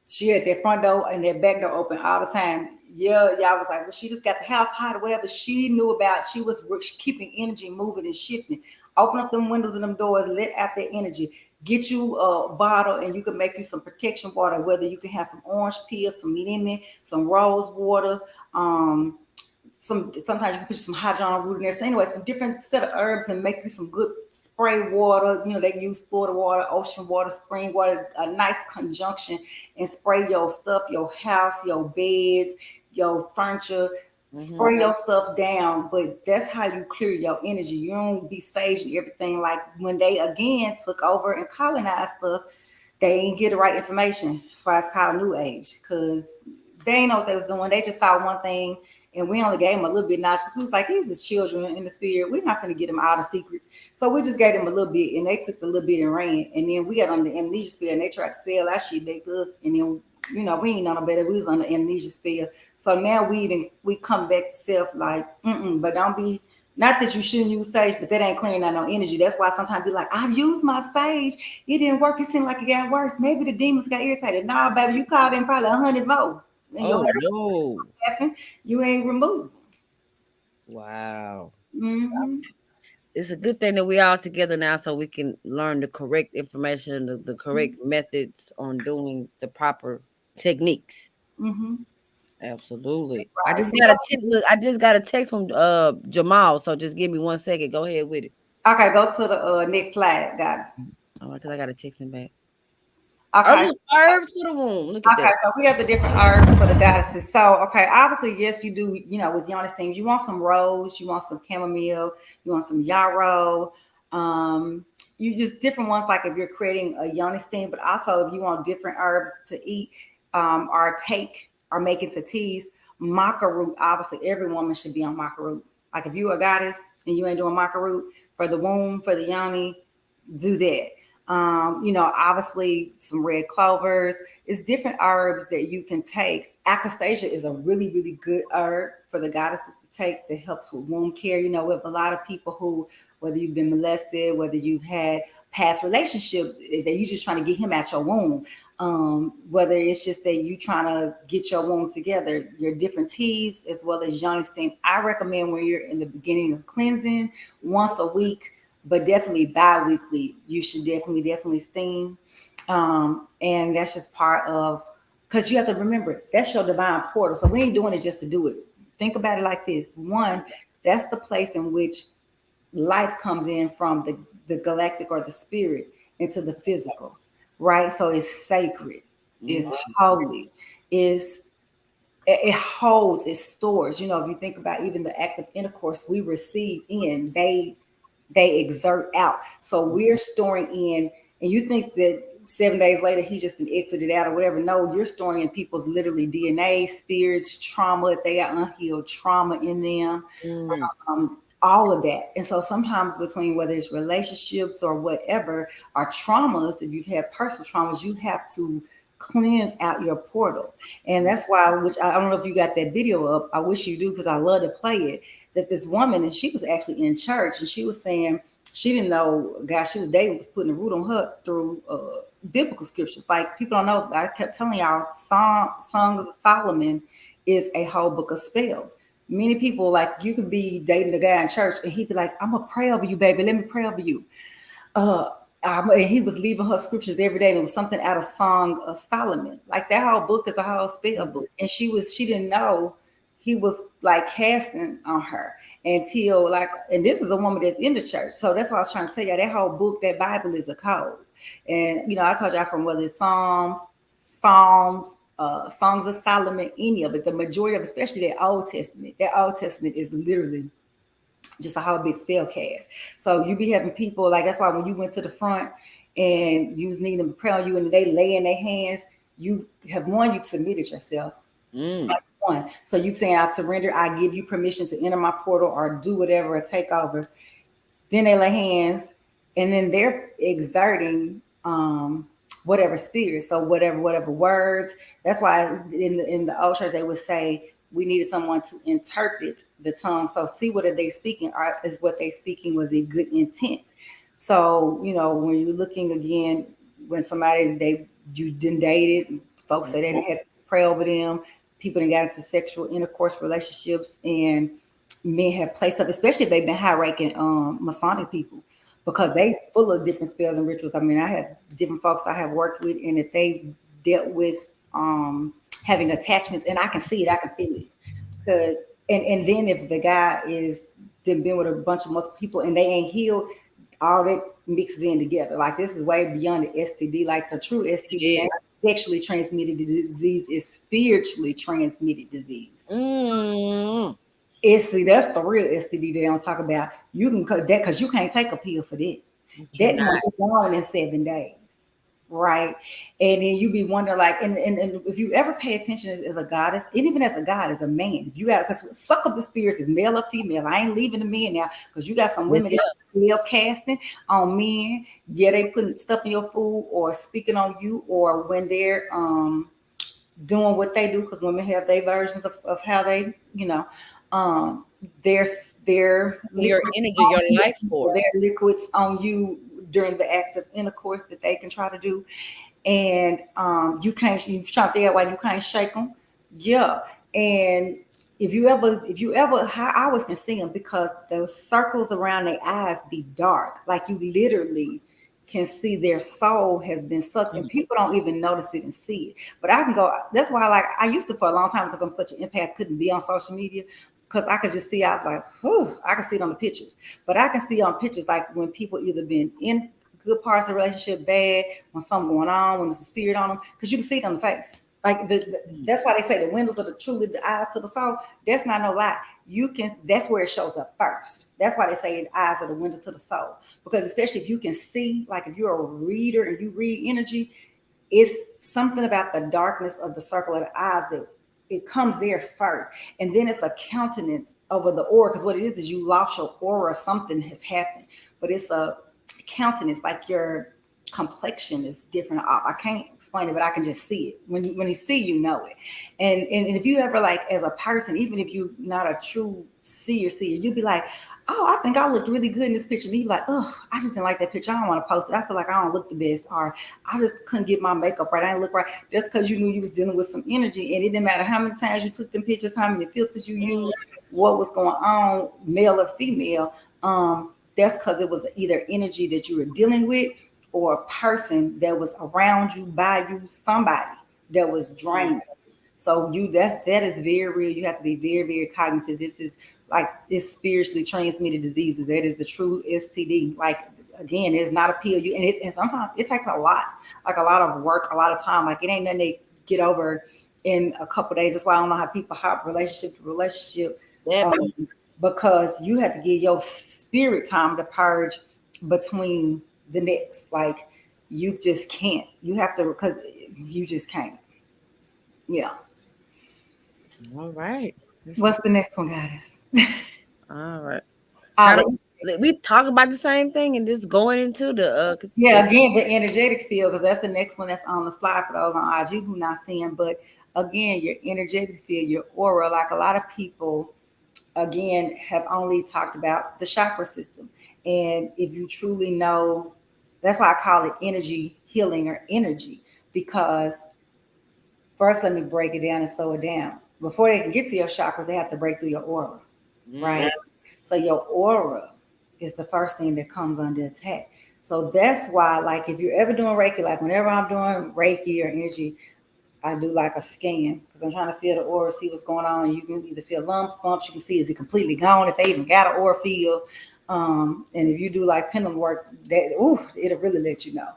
she had that front door and that back door open all the time. Yeah, y'all was like, well, she just got the house hot or whatever. She knew about. She was keeping energy moving and shifting. Open up them windows and them doors, let out that energy. Get you a bottle and you can make you some protection water, whether you can have some orange peel, some lemon, some rose water, sometimes you can put some hydrogen root in there. So anyway, some different set of herbs and make you some good spray water. They use Florida water, ocean water, spring water, a nice conjunction, and spray your stuff, your house, your beds, your furniture. Spray your stuff down, but that's how you clear your energy. You don't be saging everything. Like when they again took over and colonized stuff, they didn't get the right information. That's why it's called New Age, because they ain't know what they was doing. They just saw one thing, and we only gave them a little bit knowledge because we was like, these is children in the spirit. We're not going to get them all the secrets. So we just gave them a little bit, and they took the little bit and ran. And then we got on the amnesia spell, and they tried to sell that shit back to us. And then, we ain't know no better. We was on the amnesia spell. So now we come back to self like, but don't be, not that you shouldn't use sage, but that ain't clearing out no energy. That's why sometimes be like, I used my sage. It didn't work. It seemed like it got worse. Maybe the demons got irritated. Nah, baby, you called in probably 100 more. Oh, no. You ain't removed. Wow. Mm-hmm. It's a good thing that we all together now so we can learn the correct information, the correct methods on doing the proper techniques. Mm-hmm. Absolutely. I just got a text from Jamal, so just give me 1 second. Go ahead with it. Okay, go to the next slide, guys. All right, because I got to text him back. Okay. Herbs for the womb. Look at that. So we got the different herbs for the goddesses. So, okay, obviously, yes, you do, with Yoni steams, you want some rose, you want some chamomile, you want some yarrow, you just different ones, like if you're creating a Yoni steam, but also if you want different herbs to eat, or take or make into teas, maca root, obviously every woman should be on maca root. Like if you're a goddess and you ain't doing maca root for the womb, for the Yoni, do that. Obviously some red clovers. It's different herbs that you can take. Acacia is a really, really good herb for the goddesses to take that helps with womb care. We have a lot of people who, whether you've been molested, whether you've had past relationship, that you just trying to get him out your womb. Whether it's just that you trying to get your womb together, your different teas as well as Yoni steam. I recommend when you're in the beginning of cleansing, once a week, but definitely bi-weekly, you should definitely steam. And that's just part of, because you have to remember, that's your divine portal. So we ain't doing it just to do it. Think about it like this. One, That's the place in which life comes in from the galactic or the spirit into the physical, right? So it's sacred, it's holy, it's it holds, it stores. You know, if you think about even the act of intercourse we receive in, they exert out. So we're storing in, and you think that 7 days later he just exited out or whatever. No, you're storing in people's literally DNA, spirits, trauma, if they got unhealed trauma in them. All of that. And so sometimes between whether it's relationships or whatever, or traumas, if you've had personal traumas, you have to cleanse out your portal. And that's why, which I don't know if you got that video up. I wish you do, because I love to play it. That this woman, and she was actually in church, and she was saying she didn't know God she was dating was putting a root on her through biblical scriptures. Like, people don't know. I kept telling y'all, Songs of Solomon is a whole book of spells. Many people, like, you could be dating a guy in church and he'd be like, I'm gonna pray over you, baby. Let me pray over you. And he was leaving her scriptures every day, and it was something out of Song of Solomon. Like, that whole book is a whole spell book. And she didn't know he was like casting on her until, like, and this is a woman that's in the church. So that's why I was trying to tell you, that whole book, that Bible is a code. And, you know, I told y'all from whether it's Psalms, Songs of Solomon, any of it, the majority of, especially that Old Testament is literally just a whole big spell cast. So you be having people, like, that's why when you went to the front and you was needing them to pray on you and they lay in their hands, you've submitted yourself. Like, one. So you saying, I've surrendered, I give you permission to enter my portal or do whatever or take over. Then they lay hands, and then they're exerting whatever spirit, so whatever words. That's why in the old church they would say we needed someone to interpret the tongue. So see, what are they speaking? Is what they speaking was a good intent? So, you know, when you're looking again, when somebody you didn't dated, folks say they didn't have to pray over them, people that got into sexual intercourse relationships, and men have placed up, especially if they've been high ranking Masonic people, because they full of different spells and rituals. I mean, I have different folks I have worked with, and if they dealt with having attachments, and I can see it, I can feel it. Because and then if the guy is then been with a bunch of multiple people and they ain't healed, all that mixes in together. Like, this is way beyond the STD. Like, the true STD ain't sexually transmitted disease, is spiritually transmitted disease. That's the real STD they don't talk about. You can cut that because you can't take a pill for that. That might be gone in 7 days, right? And then you be wondering, like, and if you ever pay attention as a goddess, and even as a god, as a man, if you got, because succubus spirits is male or female. I ain't leaving the men now, because you got some women that spell casting on men. Yeah, they putting stuff in your food or speaking on you, or when they're doing what they do, because women have their versions of how they, you know, their your energy, your life force, their liquids on you during the act of intercourse that they can try to do, and you try to figure out why you can't shake them. Yeah, and if you ever, I always can see them, because those circles around their eyes be dark, like you literally can see their soul has been sucked, and people don't even notice it and see it. But I can go. That's why, like, I used to for a long time, because I'm such an empath, couldn't be on social media, because I could just see out, like, whew, I can see it on the pictures. But I can see on pictures, like, when people either been in good parts of the relationship, bad, when something going on, when there's a spirit on them, because you can see it on the face. Like, that's why they say the windows of the eyes to the soul. That's not no lie. That's where it shows up first. That's why they say the eyes are the window to the soul. Because especially if you can see, like, if you're a reader and you read energy, it's something about the darkness of the circle of the eyes that it comes there first. And then it's a countenance over the aura, because what it is you lost your aura, something has happened. But it's a countenance, like your complexion is different. I can't explain it, but I can just see it. When you see, you know it. And if you ever, like, as a person, even if you're not a true seer, you'd be like, oh, I think I looked really good in this picture. And you'd be like, oh, I just didn't like that picture. I don't want to post it. I feel like I don't look the best, or I just couldn't get my makeup right. I didn't look right. Just because you knew you was dealing with some energy, and it didn't matter how many times you took them pictures, how many filters you used, what was going on, male or female. That's because it was either energy that you were dealing with, or a person that was around you, by you, somebody that was draining. So that is very real. You have to be very, very cognitive. This is like it's spiritually transmitted diseases. That is the true STD. Like again, it's not a pill. And sometimes it takes a lot, like a lot of work, a lot of time. Like it ain't nothing they get over in a couple of days. That's why I don't know how people hop relationship to relationship, because you have to give your spirit time to purge between the next. Like you just can't. You have to, because you just can't. Yeah. All right. What's the next one, guys? All right. How do we talk about the same thing and just going into the again, the energetic field, because that's the next one that's on the slide for those on IG who not seeing. But again, your energetic field, your aura, like a lot of people again have only talked about the chakra system. And if you truly know, that's why I call it energy healing or energy, because first let me break it down and slow it down. Before they can get to your chakras, they have to break through your aura, right? So your aura is the first thing that comes under attack. So that's why, like, if you're ever doing Reiki, like whenever I'm doing Reiki or energy, I do like a scan because I'm trying to feel the aura, see what's going on. You can either feel lumps, bumps. You can see, is it completely gone? If they even got an aura field. And if you do like pendulum work, it'll really let you know.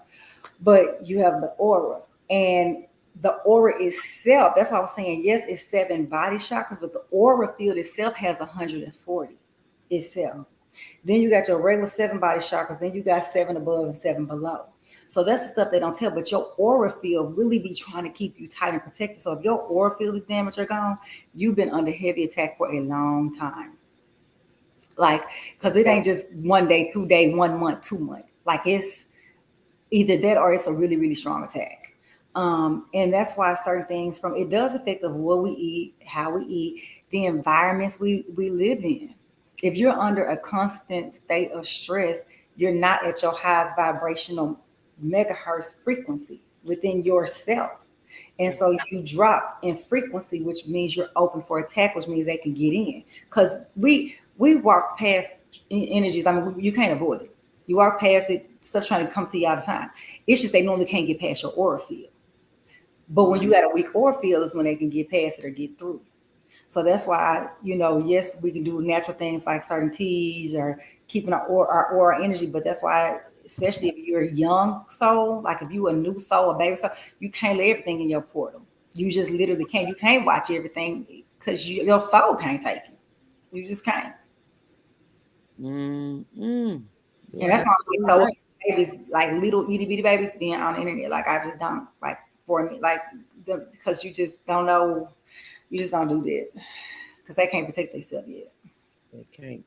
But you have the aura, and the aura itself, that's why I was saying, yes, it's 7 body chakras, but the aura field itself has 140 itself. Then you got your regular 7 body chakras. Then you got 7 above and 7 below. So that's the stuff they don't tell. But your aura field really be trying to keep you tight and protected. So if your aura field is damaged or gone, you've been under heavy attack for a long time. Like, because it ain't just 1 day, 2 day, 1 month, 2 months. Like it's either that or it's a really, really strong attack. And that's why certain things it does affect of what we eat, how we eat, the environments we live in. If you're under a constant state of stress, you're not at your highest vibrational megahertz frequency within yourself. And so you drop in frequency, which means you're open for attack, which means they can get in. Because we walk past energies. I mean, you can't avoid it. You walk past it, stuff trying to come to you all the time. It's just they normally can't get past your aura field. But when you got a weak aura field is when they can get past it or get through. So that's why, yes, we can do natural things like certain teas or keeping our aura energy. But that's why, especially if you're a young soul, like if you're a new soul, a baby soul, you can't let everything in your portal. You just literally can't. You can't watch everything because your soul can't take it. You just can't. Mm-hmm. And that's why babies, like little itty bitty babies, being on the internet. Like I just don't like for me, like because you just don't know. You just don't do that because they can't protect themselves yet. They can't.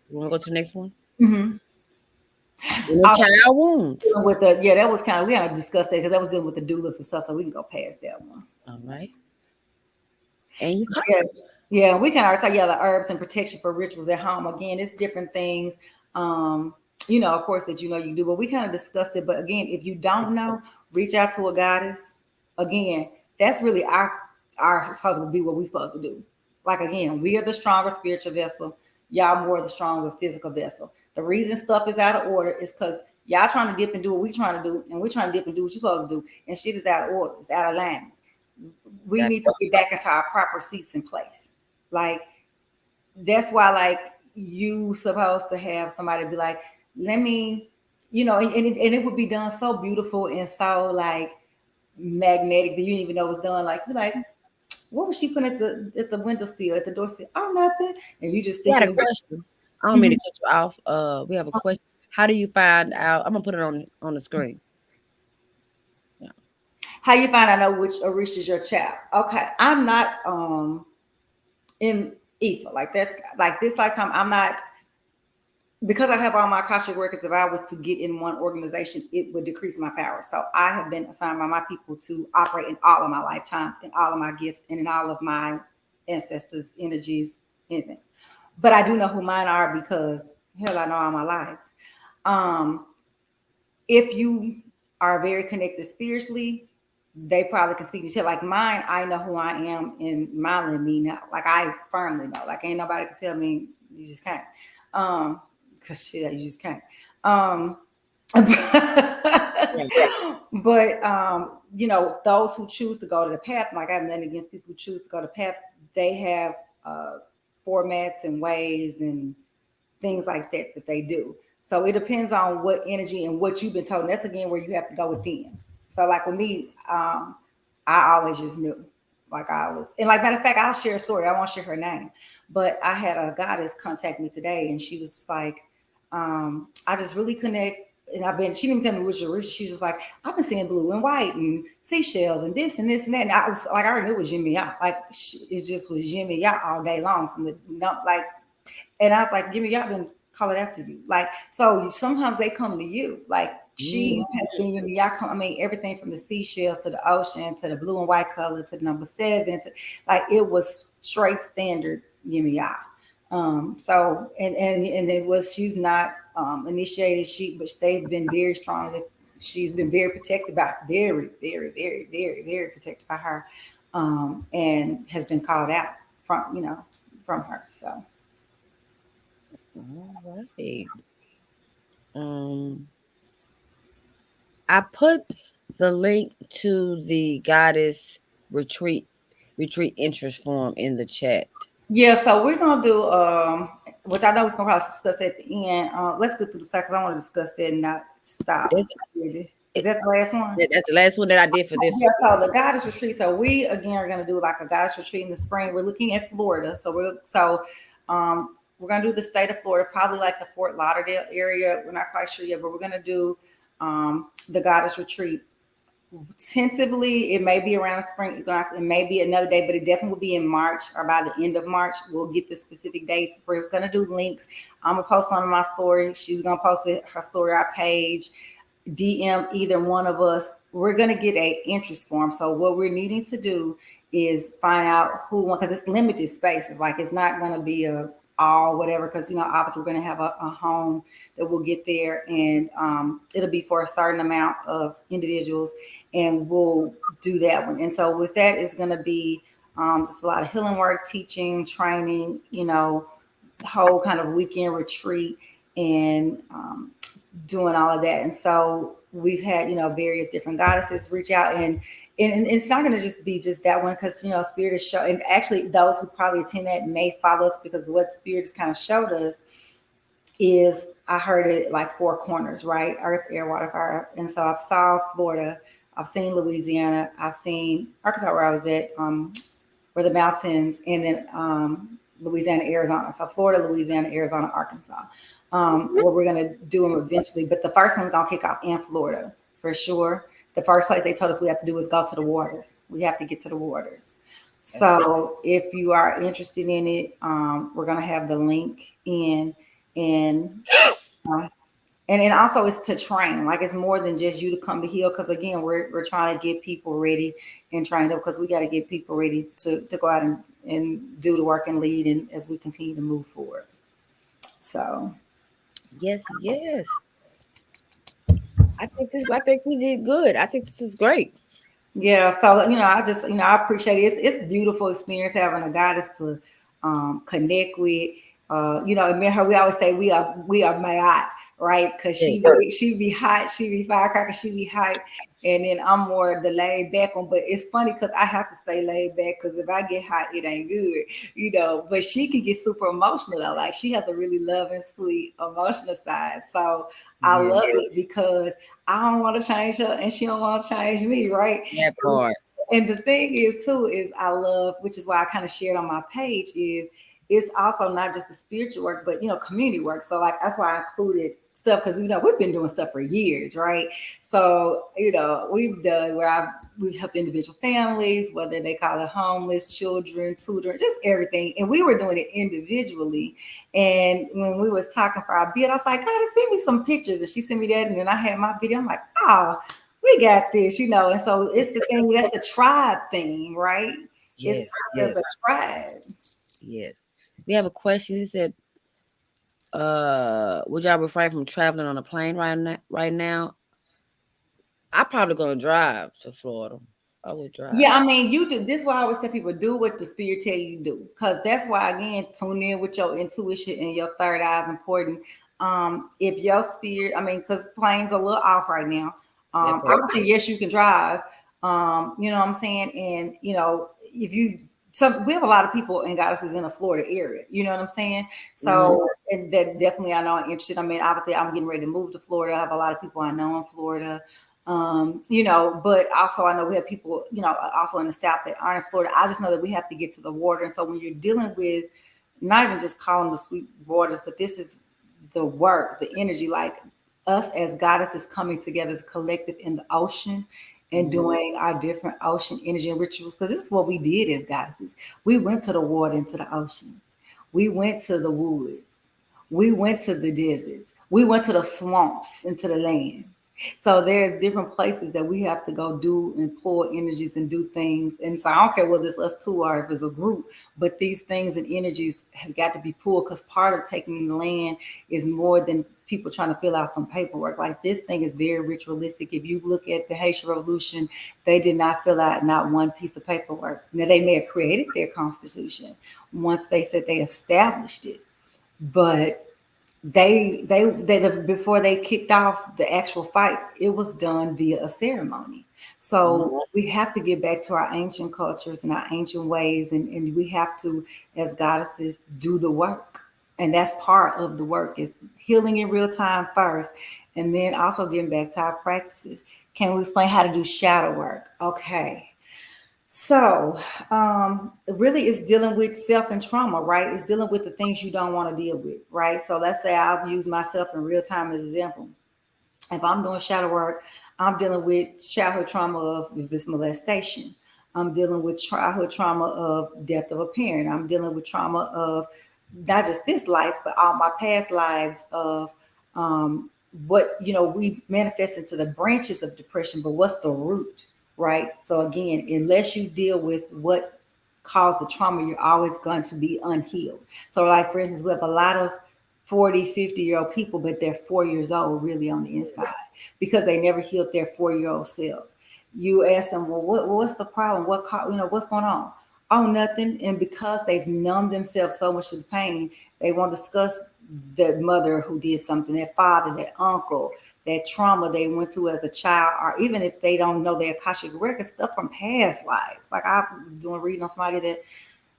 You want to go to the next one? Mm-hmm. The child wounds. That was we kind of discussed that because that was dealing with the doulas and stuff, so we can go past that one. All right. And we can already talk the herbs and protection for rituals at home. Again, it's different things. Of course, that you do, but we kind of discussed it. But again, if you don't know, reach out to a goddess. Again, that's really our supposed to be what we're supposed to do. Like again, we are the stronger spiritual vessel. Y'all more the stronger physical vessel. The reason stuff is out of order is because y'all trying to dip and do what we trying to do, and we trying to dip and do what you're supposed to do, and shit is out of order. It's out of alignment. We need to get back into our proper seats in place. Like that's why, like you supposed to have somebody be like, let me, and it would be done so beautiful and so like magnetic that you didn't even know it was done. Like be like, what was she putting at the window sill, at the door sill? Oh, nothing. And you just think. We had a question. I don't mean to cut you off. We have a question. How do you find out? I'm gonna put it on the screen. Yeah. How you find out which Orisha is your child? Okay, I'm not in ether like that's like this lifetime. I'm not, because I have all my Akashic records. If I was to get in one organization, it would decrease my power. So I have been assigned by my people to operate in all of my lifetimes, in all of my gifts, and in all of my ancestors' energies, anything. But I do know who mine are because hell, I know all my lives. If you are very connected spiritually, they probably can speak to you. Like mine, I know who I am, and mine let me know. Like I firmly know. Like ain't nobody can tell me you just can't. Cause shit, you just can't. But those who choose to go to the path, like I have nothing against people who choose to go to path, they have formats and ways and things like that they do. So it depends on what energy and what you've been told. And that's again where you have to go within. So like with me, I always just knew. Like I was, and like matter of fact, I'll share a story. I won't share her name, but I had a goddess contact me today, and she was just like, I just really connect. And she didn't tell me which original. She's just like, I've been seeing blue and white and seashells and this and this and that. And I was like, I already knew it was Jimmy Yacht. Like it just was Jimmy Yacht all day long from the like. And I was like, Jimmy Yacht been calling out to you. Like, so sometimes they come to you. Like she has been Jimmy Yacht. I mean, everything from the seashells to the ocean to the blue and white color to the number 7. Like it was straight standard Jimmy Yacht. So and it was, she's not initiated, but they've been very strong. She's been very protected by, very, very, very, very, very protected by her, and has been called out from her. So all right. I put the link to the goddess retreat interest form in the chat. Yeah, so we're gonna do which I know we're gonna probably discuss at the end. Let's go through the cycles. I want to discuss that and not stop. Is that the last one? That's the last one that I did for this. Yeah, so the goddess retreat. So we again are gonna do like a goddess retreat in the spring. We're looking at Florida. So we're gonna do the state of Florida, probably like the Fort Lauderdale area. We're not quite sure yet, but we're gonna do the goddess retreat. Tentatively, it may be around the spring equinox. It may be another day, but it definitely will be in March or by the end of March. We'll get the specific dates. We're going to do links. I'm going to post on my story. She's going to post her story, our page. DM either one of us. We're going to get a interest form. So what we're needing to do is find out who, because it's limited spaces. Like it's not going to be a all whatever, because obviously we're going to have a home that we'll get there, and it'll be for a certain amount of individuals, and we'll do that one. And so with that, it's going to be just a lot of healing work, teaching, training, the whole kind of weekend retreat, and doing all of that. And so we've had various different goddesses reach out, and it's not going to just be just that one, because Spirit is show, and actually those who probably attend that may follow us, because what Spirit has kind of showed us is, I heard it like 4 corners, right? Earth, air, water, fire. And so I've saw Florida, I've seen Louisiana, I've seen Arkansas where I was at, where the mountains, and then Louisiana, Arizona. So Florida, Louisiana, Arizona, Arkansas. What we're going to do them eventually, but the first one's going to kick off in Florida for sure. The first place they told us we have to do is go to the waters. We have to get to the waters. So if you are interested in it, we're going to have the link in, and also it's to train. Like it's more than just you to come to heal, because again, we're trying to get people ready and trained up, because we got to get people ready to go out and do the work and lead, and as we continue to move forward. So yes. I think we did good. I think this is great. Yeah, so I just I appreciate it. It's a beautiful experience having a goddess to connect with. Me and her, we always say we are Mayat, right? Because she be hot, she be firecracker, she be hype, and then I'm more the laid back one. But it's funny because I have to stay laid back, because if I get hot, it ain't good, But she can get super emotional though. Like she has a really loving, sweet, emotional side. So I love it, because I don't want to change her, and she don't want to change me, right? That part. And the thing is too, is I love, which is why I kind of shared on my page, is it's also not just the spiritual work, but community work. So like that's why I included stuff, because we've been doing stuff for years, right? So we've done we've helped individual families, whether they call it homeless, children, tutoring, just everything. And we were doing it individually. And when we was talking for our bid, I was like, God, send me some pictures, and she sent me that, and then I had my video. I'm like, oh, we got this, And so it's the thing, that's the tribe thing, right? Yes, it's a tribe. Yes. We have a question. He said, would y'all refrain from traveling on a plane right now? I'm probably gonna drive to Florida. I would drive. Yeah, I mean, you do. This is why I always tell people, do what the spirit tell you to do, because that's why, again, tune in with your intuition, and your third eye is important. If your spirit, because planes are a little off right now. Obviously, yes, you can drive. You know what I'm saying? And if you we have a lot of people and goddesses in the Florida area, you know what I'm saying? So and that definitely I know I'm interested. I mean, obviously I'm getting ready to move to Florida. I have a lot of people I know in Florida. But also I know we have people, also in the South that aren't in Florida. I just know that we have to get to the water. And so when you're dealing with not even just calling the sweet waters, but this is the work, the energy, like us as goddesses coming together as a collective in the ocean and doing our different ocean energy and rituals. Because this is what we did as goddesses. We went to the water, into the ocean. We went to the woods. We went to the deserts. We went to the swamps, into the lands. So there's different places that we have to go do and pull energies and do things. And so I don't care whether it's us two or if it's a group, but these things and energies have got to be pulled, because part of taking the land is more than people trying to fill out some paperwork. Like, this thing is very ritualistic. If you look at the Haitian Revolution, they did not fill out not one piece of paperwork. Now, they may have created their constitution once they said they established it, but they before they kicked off the actual fight, it was done via a ceremony. So we have to get back to our ancient cultures and our ancient ways, and we have to, as goddesses, do the work. And that's part of the work, is healing in real time first, and then also getting back to our practices. Can we explain how to do shadow work? Okay. So, really, it's dealing with self and trauma, right? It's dealing with the things you don't want to deal with, right? So, let's say I'll use myself in real time as an example. If I'm doing shadow work, I'm dealing with childhood trauma of this molestation. I'm dealing with childhood trauma of death of a parent. I'm dealing with trauma of not just this life, but all my past lives of what we manifest into the branches of depression, but what's the root, right? So again, unless you deal with what caused the trauma, you're always going to be unhealed. So, like, for instance, we have a lot of 40, 50-year-old people, but they're 4 years old really on the inside, because they never healed their 4-year-old selves. You ask them, well, what's the problem? What's going on? Oh, nothing. And because they've numbed themselves so much to the pain, they won't discuss their mother who did something, their father, their uncle, that trauma they went to as a child, or even if they don't know their Akashic record, stuff from past lives. Like, I was doing reading on somebody that,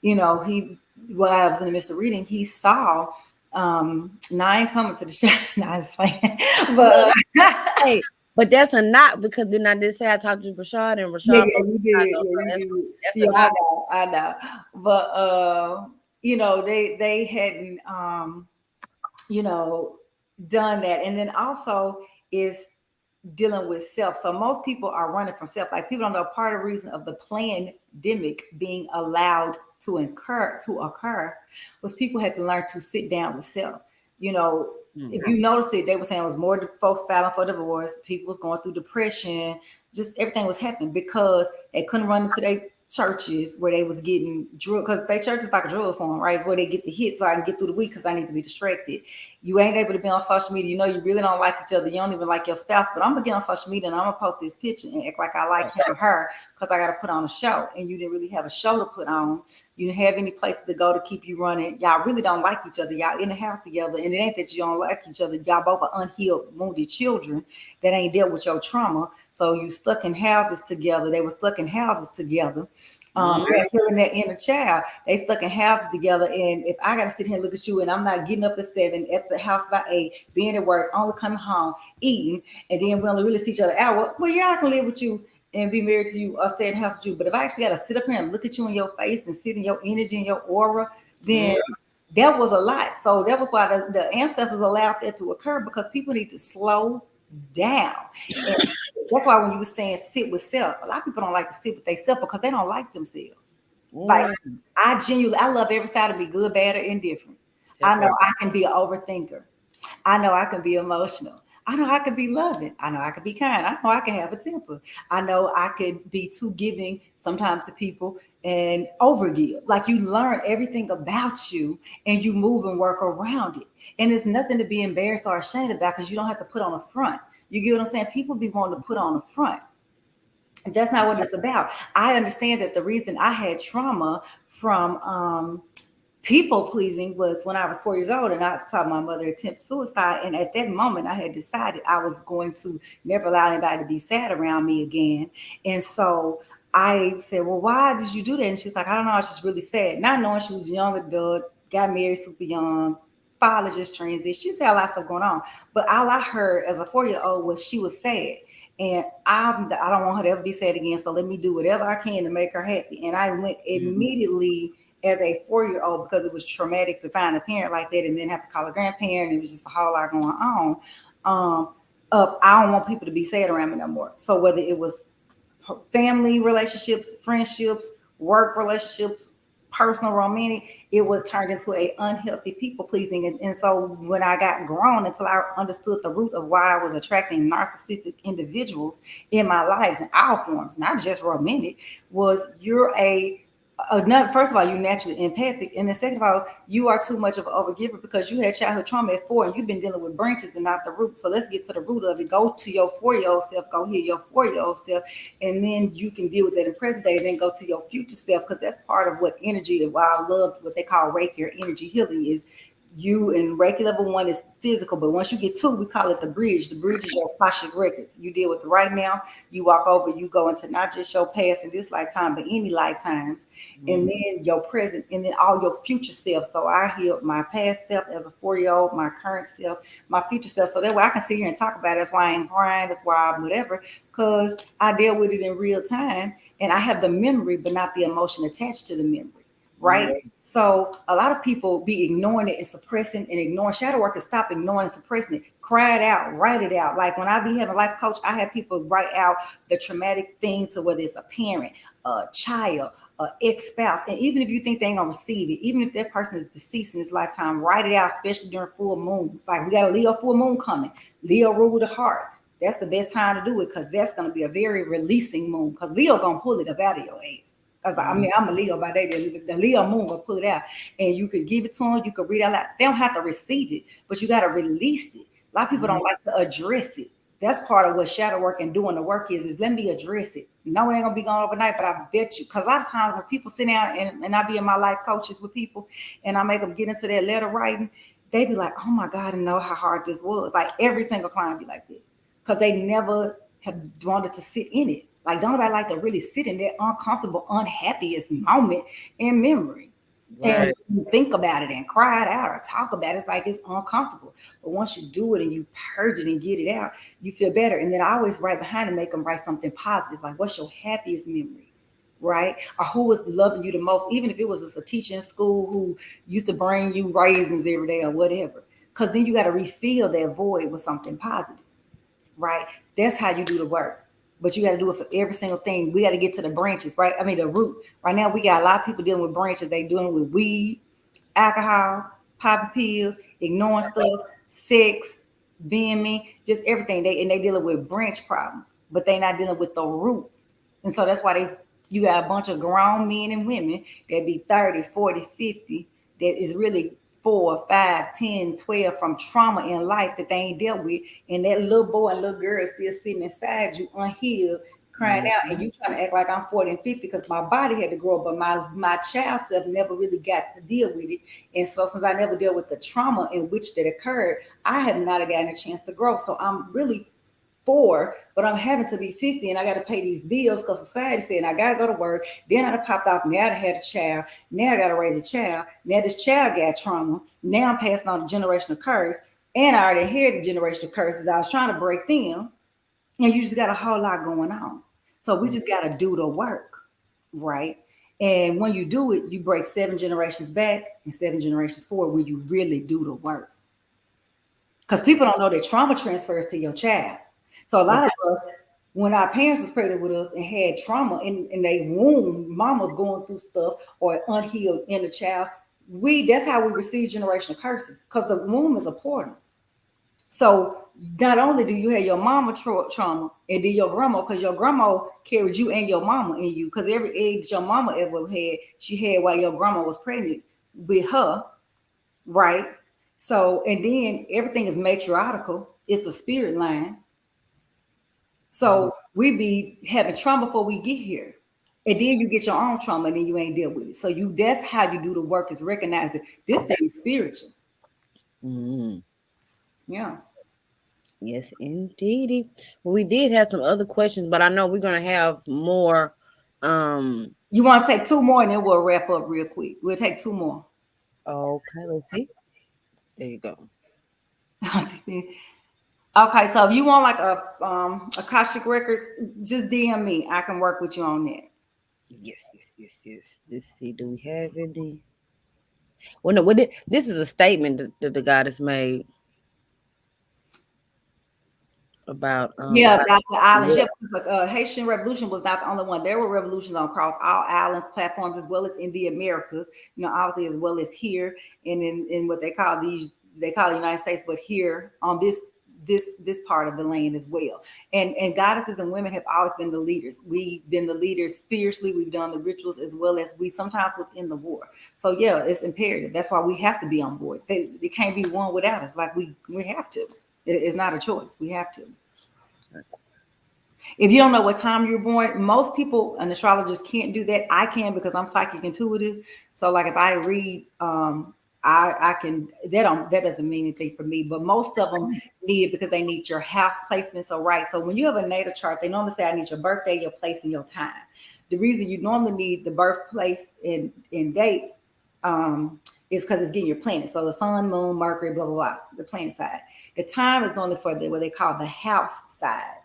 while I was in the midst of reading, he saw, now I ain't coming to the show. No, I was playing. But hey, but that's a not, because then I did say I talked to Rashad, and Rashad, yeah, you did. that's a not. I know. But they hadn't done that. And then also is dealing with self. So most people are running from self. Like, people don't know part of the reason of the pandemic being allowed to occur was people had to learn to sit down with self. If you notice it, they were saying it was more folks filing for divorce, people was going through depression, just everything was happening because they couldn't run into their churches where they was getting drug, because their church is like a drug form, right? It's where they get the hit so I can get through the week because I need to be distracted. You ain't able to be on social media. You really don't like each other. You don't even like your spouse, but I'm gonna get on social media and I'm gonna post this picture and act like I like him or her because I got to put on a show. And you didn't really have a show to put on. You didn't have any places to go to keep you running. Y'all really don't like each other. Y'all in the house together, and it ain't that you don't like each other. Y'all both are unhealed, wounded children that ain't dealt with your trauma. So you stuck in houses together. They were stuck in houses together. They're healing that inner child. They stuck in houses together. And if I got to sit here and look at you and I'm not getting up at 7, at the house by 8, being at work, only coming home, eating, and then we only really see each other out, well, yeah, I can live with you and be married to you or stay in the house with you. But if I actually got to sit up here and look at you in your face and sit in your energy and your aura, then that was a lot. So that was why the ancestors allowed that to occur, because people need to slow down. And that's why when you were saying sit with self, a lot of people don't like to sit with themselves because they don't like themselves. Like, I love every side of me, good, bad, or indifferent. I know I can be an overthinker. I know I can be emotional. I know I can be loving. I know I can be kind. I know I can have a temper. I know I could be too giving sometimes to people and overgive. Like, you learn everything about you and you move and work around it. And there's nothing to be embarrassed or ashamed about, because you don't have to put on a front. You get what I'm saying? People be wanting to put on a front. That's not what it's about. I understand that the reason I had trauma from people pleasing was when I was 4 years old and I saw my mother attempt suicide. And at that moment, I had decided I was going to never allow anybody to be sad around me again. And so I said, well, why did you do that? And she's like, I don't know. I was just really sad. Not knowing she was a young adult, got married super young, father just transitioned. She just had a lot of stuff going on. But all I heard as a 4-year-old was she was sad. And I don't want her to ever be sad again. So let me do whatever I can to make her happy. And I went immediately as a 4-year-old because it was traumatic to find a parent like that and then have to call a grandparent. It was just a whole lot going on. I don't want people to be sad around me no more. So whether it was family relationships, friendships, work relationships, personal romantic, it would turn into a unhealthy people pleasing. And so when I got grown, until I understood the root of why I was attracting narcissistic individuals in my lives in all forms, not just romantic, was you're first of all, you're naturally empathic, and then second of all, you are too much of an overgiver because you had childhood trauma at 4 and you've been dealing with branches and not the root. So let's get to the root of it. Go to your 4-year-old self, go heal your 4-year-old self, and then you can deal with that in present day, and then go to your future self, because that's part of what energy, why I love what they call Reiki or energy healing is. You in Reiki level 1 is physical, but once you get 2, we call it the bridge. The bridge is your Akashic records. You deal with it right now. You walk over, you go into not just your past in this lifetime, but any lifetimes, and then your present, and then all your future self. So I healed my past self as a 4-year-old, my current self, my future self. So that way I can sit here and talk about it. That's why I ain't crying. That's why I'm whatever, because I deal with it in real time, and I have the memory, but not the emotion attached to the memory. Right. So a lot of people be ignoring it and suppressing and ignoring. Shadow work is stop ignoring and suppressing it. Cry it out, write it out. Like when I be having a life coach, I have people write out the traumatic thing to whether it's a parent, a child, an ex-spouse. And even if you think they ain't gonna receive it, even if that person is deceased in his lifetime, write it out, especially during full moons. Like we got a Leo full moon coming. Leo rule the heart. That's the best time to do it because that's gonna be a very releasing moon because Leo gonna pull it up out of your ass. Because I mean, I'm a Leo by day. The Leo moon will pull it out, and you can give it to them. You can read out loud. They don't have to receive it, but you got to release it. A lot of people don't like to address it. That's part of what shadow work and doing the work is let me address it. No, it ain't gonna be gone overnight, but I bet you. Because a lot of times when people sit down and I be in my life coaches with people, and I make them get into that letter writing, they be like, "Oh my God, I know how hard this was." Like every single client be like this because they never have wanted to sit in it. Like, don't nobody like to really sit in that uncomfortable, unhappiest moment in memory and think about it and cry it out or talk about it. It's like it's uncomfortable. But once you do it and you purge it and get it out, you feel better. And then I always write behind and make them write something positive. Like, what's your happiest memory? Right? Or who was loving you the most? Even if it was just a teacher in school who used to bring you raisins every day or whatever. Because then you got to refill that void with something positive. Right? That's how you do the work. But you got to do it for every single thing. We got to get to the branches, right? I mean, the root. Right now, we got a lot of people dealing with branches. They dealing with weed, alcohol, popping pills, ignoring stuff, sex, being me, just everything. They dealing with branch problems, but they not dealing with the root. And so that's why you got a bunch of grown men and women that be 30, 40, 50 that is really 4, 5, 10, 12 from trauma in life that they ain't dealt with. And that little boy and little girl is still sitting inside you unhealed, crying out, and you trying to act like I'm 40 and 50 because my body had to grow up, but my child self never really got to deal with it. And so since I never dealt with the trauma in which that occurred, I have not gotten a chance to grow. So I'm really 4, but I'm having to be 50 and I got to pay these bills because society said I got to go to work. Then I popped off. Now I had a child. Now I got to raise a child. Now this child got trauma. Now I'm passing on the generational curse. And I already inherited generational curses. I was trying to break them. And you just got a whole lot going on. So we just got to do the work, right? And when you do it, you break 7 generations back and 7 generations forward when you really do the work. Because people don't know that trauma transfers to your child. So a lot of us, when our parents was pregnant with us and had trauma in their womb, mom was going through stuff or unhealed inner child, that's how we receive generational curses because the womb is a portal. So not only do you have your mama trauma and then your grandma, because your grandma carried you and your mama in you, because every egg your mama ever had, she had while your grandma was pregnant with her, right? So, and then everything is matriarchal. It's the spirit line. So we be having trauma before we get here. And then you get your own trauma and then you ain't deal with it. So that's how you do the work, is recognizing this thing is spiritual. Yeah. Yes, indeedy. Well, we did have some other questions, but I know we're gonna have more. You want to take 2 more and then we'll wrap up real quick. We'll take 2 more. Okay, let's see. There you go. Okay, so if you want like Akashic records, just DM me. I can work with you on that. Yes. Let's see. Do we have any? Well, no. This is a statement that the goddess made about Yeah, about the islands. yeah. Yeah, because, Haitian Revolution was not the only one. There were revolutions across all islands, platforms, as well as in the Americas. Obviously, as well as here and in what they call the United States, but here on this part of the land as well. And goddesses and women have always been the leaders. We've been the leaders spiritually. We've done the rituals, as well as we sometimes was in the war. So yeah, it's imperative. That's why we have to be on board. It can't be one without us. Like we have to. It's not a choice. We have to. If you don't know what time you're born, most people, an astrologist, can't do that. I can, because I'm psychic intuitive. So like if I read, I can, that doesn't mean anything for me, but most of them need it because they need your house placement. So right. So when you have a natal chart, they normally say I need your birthday, your place, and your time. The reason you normally need the birthplace and date is because it's getting your planet. So the sun, moon, Mercury, blah, blah, blah, the planet side. The time is normally for what they call the house side.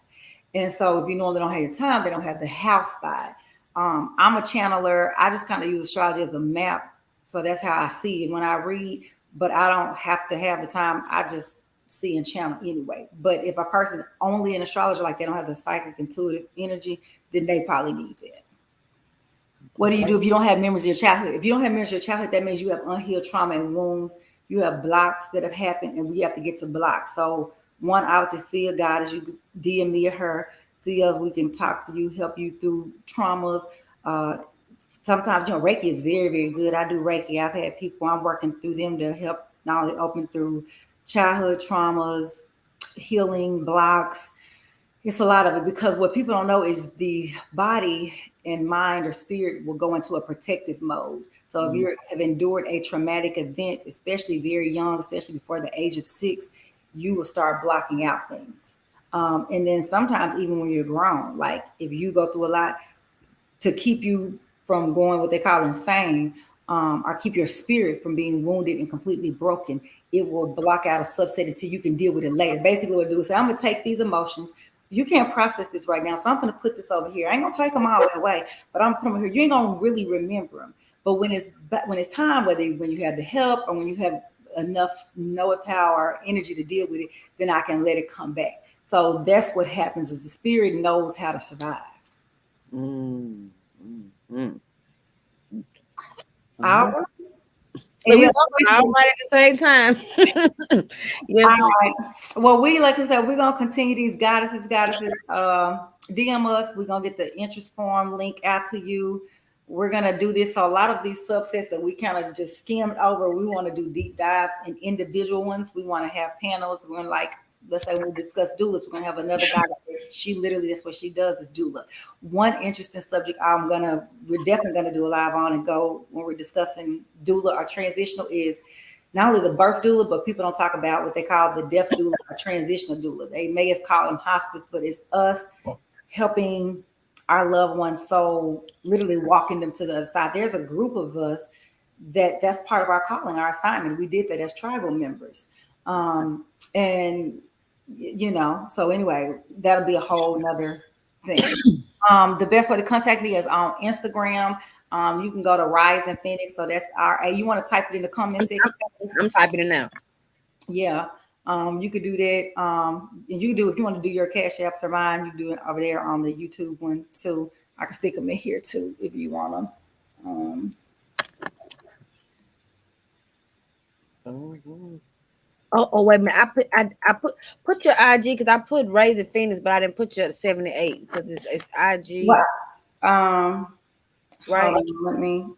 And so if you normally don't have your time, they don't have the house side. I'm a channeler. I just kind of use astrology as a map. So that's how I see it when I read, but I don't have to have the time. I just see and channel anyway. But if a person only in astrology, like they don't have the psychic intuitive energy, then they probably need that. What do you do if you don't have memories of your childhood? If you don't have memories of your childhood, that means you have unhealed trauma and wounds. You have blocks that have happened, and we have to get to blocks. So one, obviously, see a goddess. You DM me or her. See us. We can talk to you, help you through traumas. Sometimes, Reiki is very, very good. I do Reiki. I've had people, I'm working through them to help not only open through childhood traumas, healing blocks. It's a lot of it, because what people don't know is the body and mind or spirit will go into a protective mode. So if you have endured a traumatic event, especially very young, especially before the age of 6, you will start blocking out things. And then sometimes even when you're grown, like if you go through a lot, to keep you from going what they call insane, or keep your spirit from being wounded and completely broken, it will block out a subset until you can deal with it later. Basically what it do is say, I'm going to take these emotions. You can't process this right now, so I'm going to put this over here. I ain't going to take them all the way, but I'm going to put them here. You ain't going to really remember them. But when it's time, when you have the help or when you have enough know-how or energy to deal with it, then I can let it come back. So that's what happens, is the spirit knows how to survive. All right. So we all right at the same time. Yes. All right. Well, like we said, we're gonna continue these goddesses. DM us. We're gonna get the interest form link out to you. We're gonna do this. So a lot of these subsets that we kind of just skimmed over, we want to do deep dives in individual ones. We want to have panels. We're gonna let's say when we discuss doulas, we're gonna have another guy. She literally, that's what she does, is doula. One interesting subject we're definitely gonna do a live on and go when we're discussing doula or transitional is not only the birth doula, but people don't talk about what they call the death doula or transitional doula. They may have called them hospice, but it's us helping our loved one's soul, literally walking them to the other side. There's a group of us that's part of our calling, our assignment. We did that as tribal members. And so anyway, that'll be a whole nother thing. The best way to contact me is on Instagram. You can go to Rise and Phoenix. So that's RA. You want to type it in the comment section? I'm typing it now. Yeah. You could do that. And you can do, if you want to do your cash apps or mine, you can do it over there on the YouTube one too. I can stick them in here too if you want them. Oh, wait a minute. I put your IG, because I put Raise and Phoenix, but I didn't put your 78 because it's IG. Wow. Right.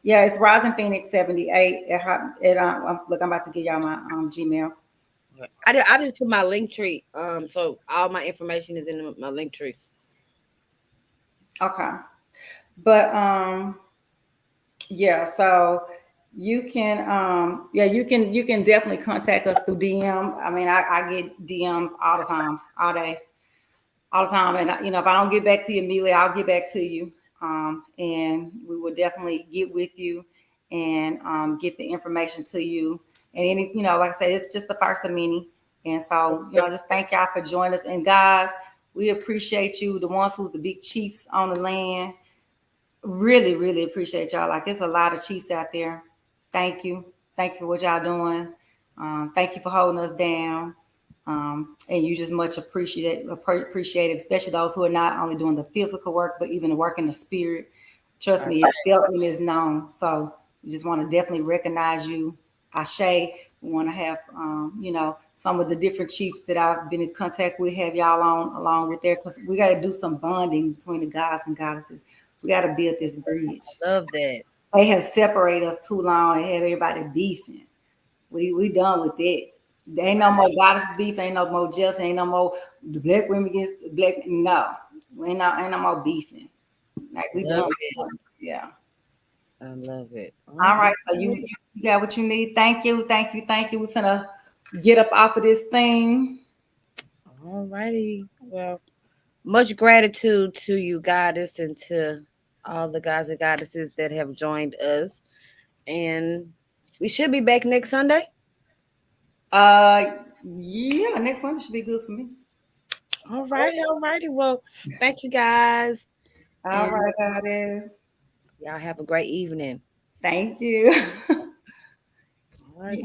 It's Rising Phoenix 78 look, I'm about to give y'all my Gmail. I just put my link tree. So all my information is in my link tree. Okay. But yeah, so you can definitely contact us through DM. I mean, I get DMs all the time, all the time. And you know, if I don't get back to you immediately, I'll get back to you. And we will definitely get with you and get the information to you. And any, you know, like I said, it's just the first of many. And so, you know, just thank y'all for joining us. And guys, we appreciate you, the ones who's the big chiefs on the land. Really, really appreciate y'all. Like, it's a lot of chiefs out there. Thank you. Thank you for what y'all doing. Thank you for holding us down. And you just much appreciated, especially those who are not only doing the physical work, but even the work in the spirit. Trust me, it's felt and it's known. So we just want to definitely recognize you. Ashe. We want to have, you know, some of the different chiefs that I've been in contact with, have y'all on along with there, because we got to do some bonding between the gods and goddesses. We got to build this bridge. Love that. They have separated us too long and have everybody beefing. We done with it. There ain't no more goddesses beef. Ain't no more jealousy. Ain't no more the black women against the black. No, we ain't no more beefing. Like, we Love done. it. Yeah. I love it. All right. So you got what you need. Thank you. Thank you. Thank you. We're gonna get up off of this thing. All righty. Well, much gratitude to you, goddess, and to all the guys and goddesses that have joined us. And we should be back next Sunday. Yeah. Next Sunday should be good for me. All righty. All righty. Well, thank you guys. All And right, goddess. y'all have a great evening. Thank you. All right.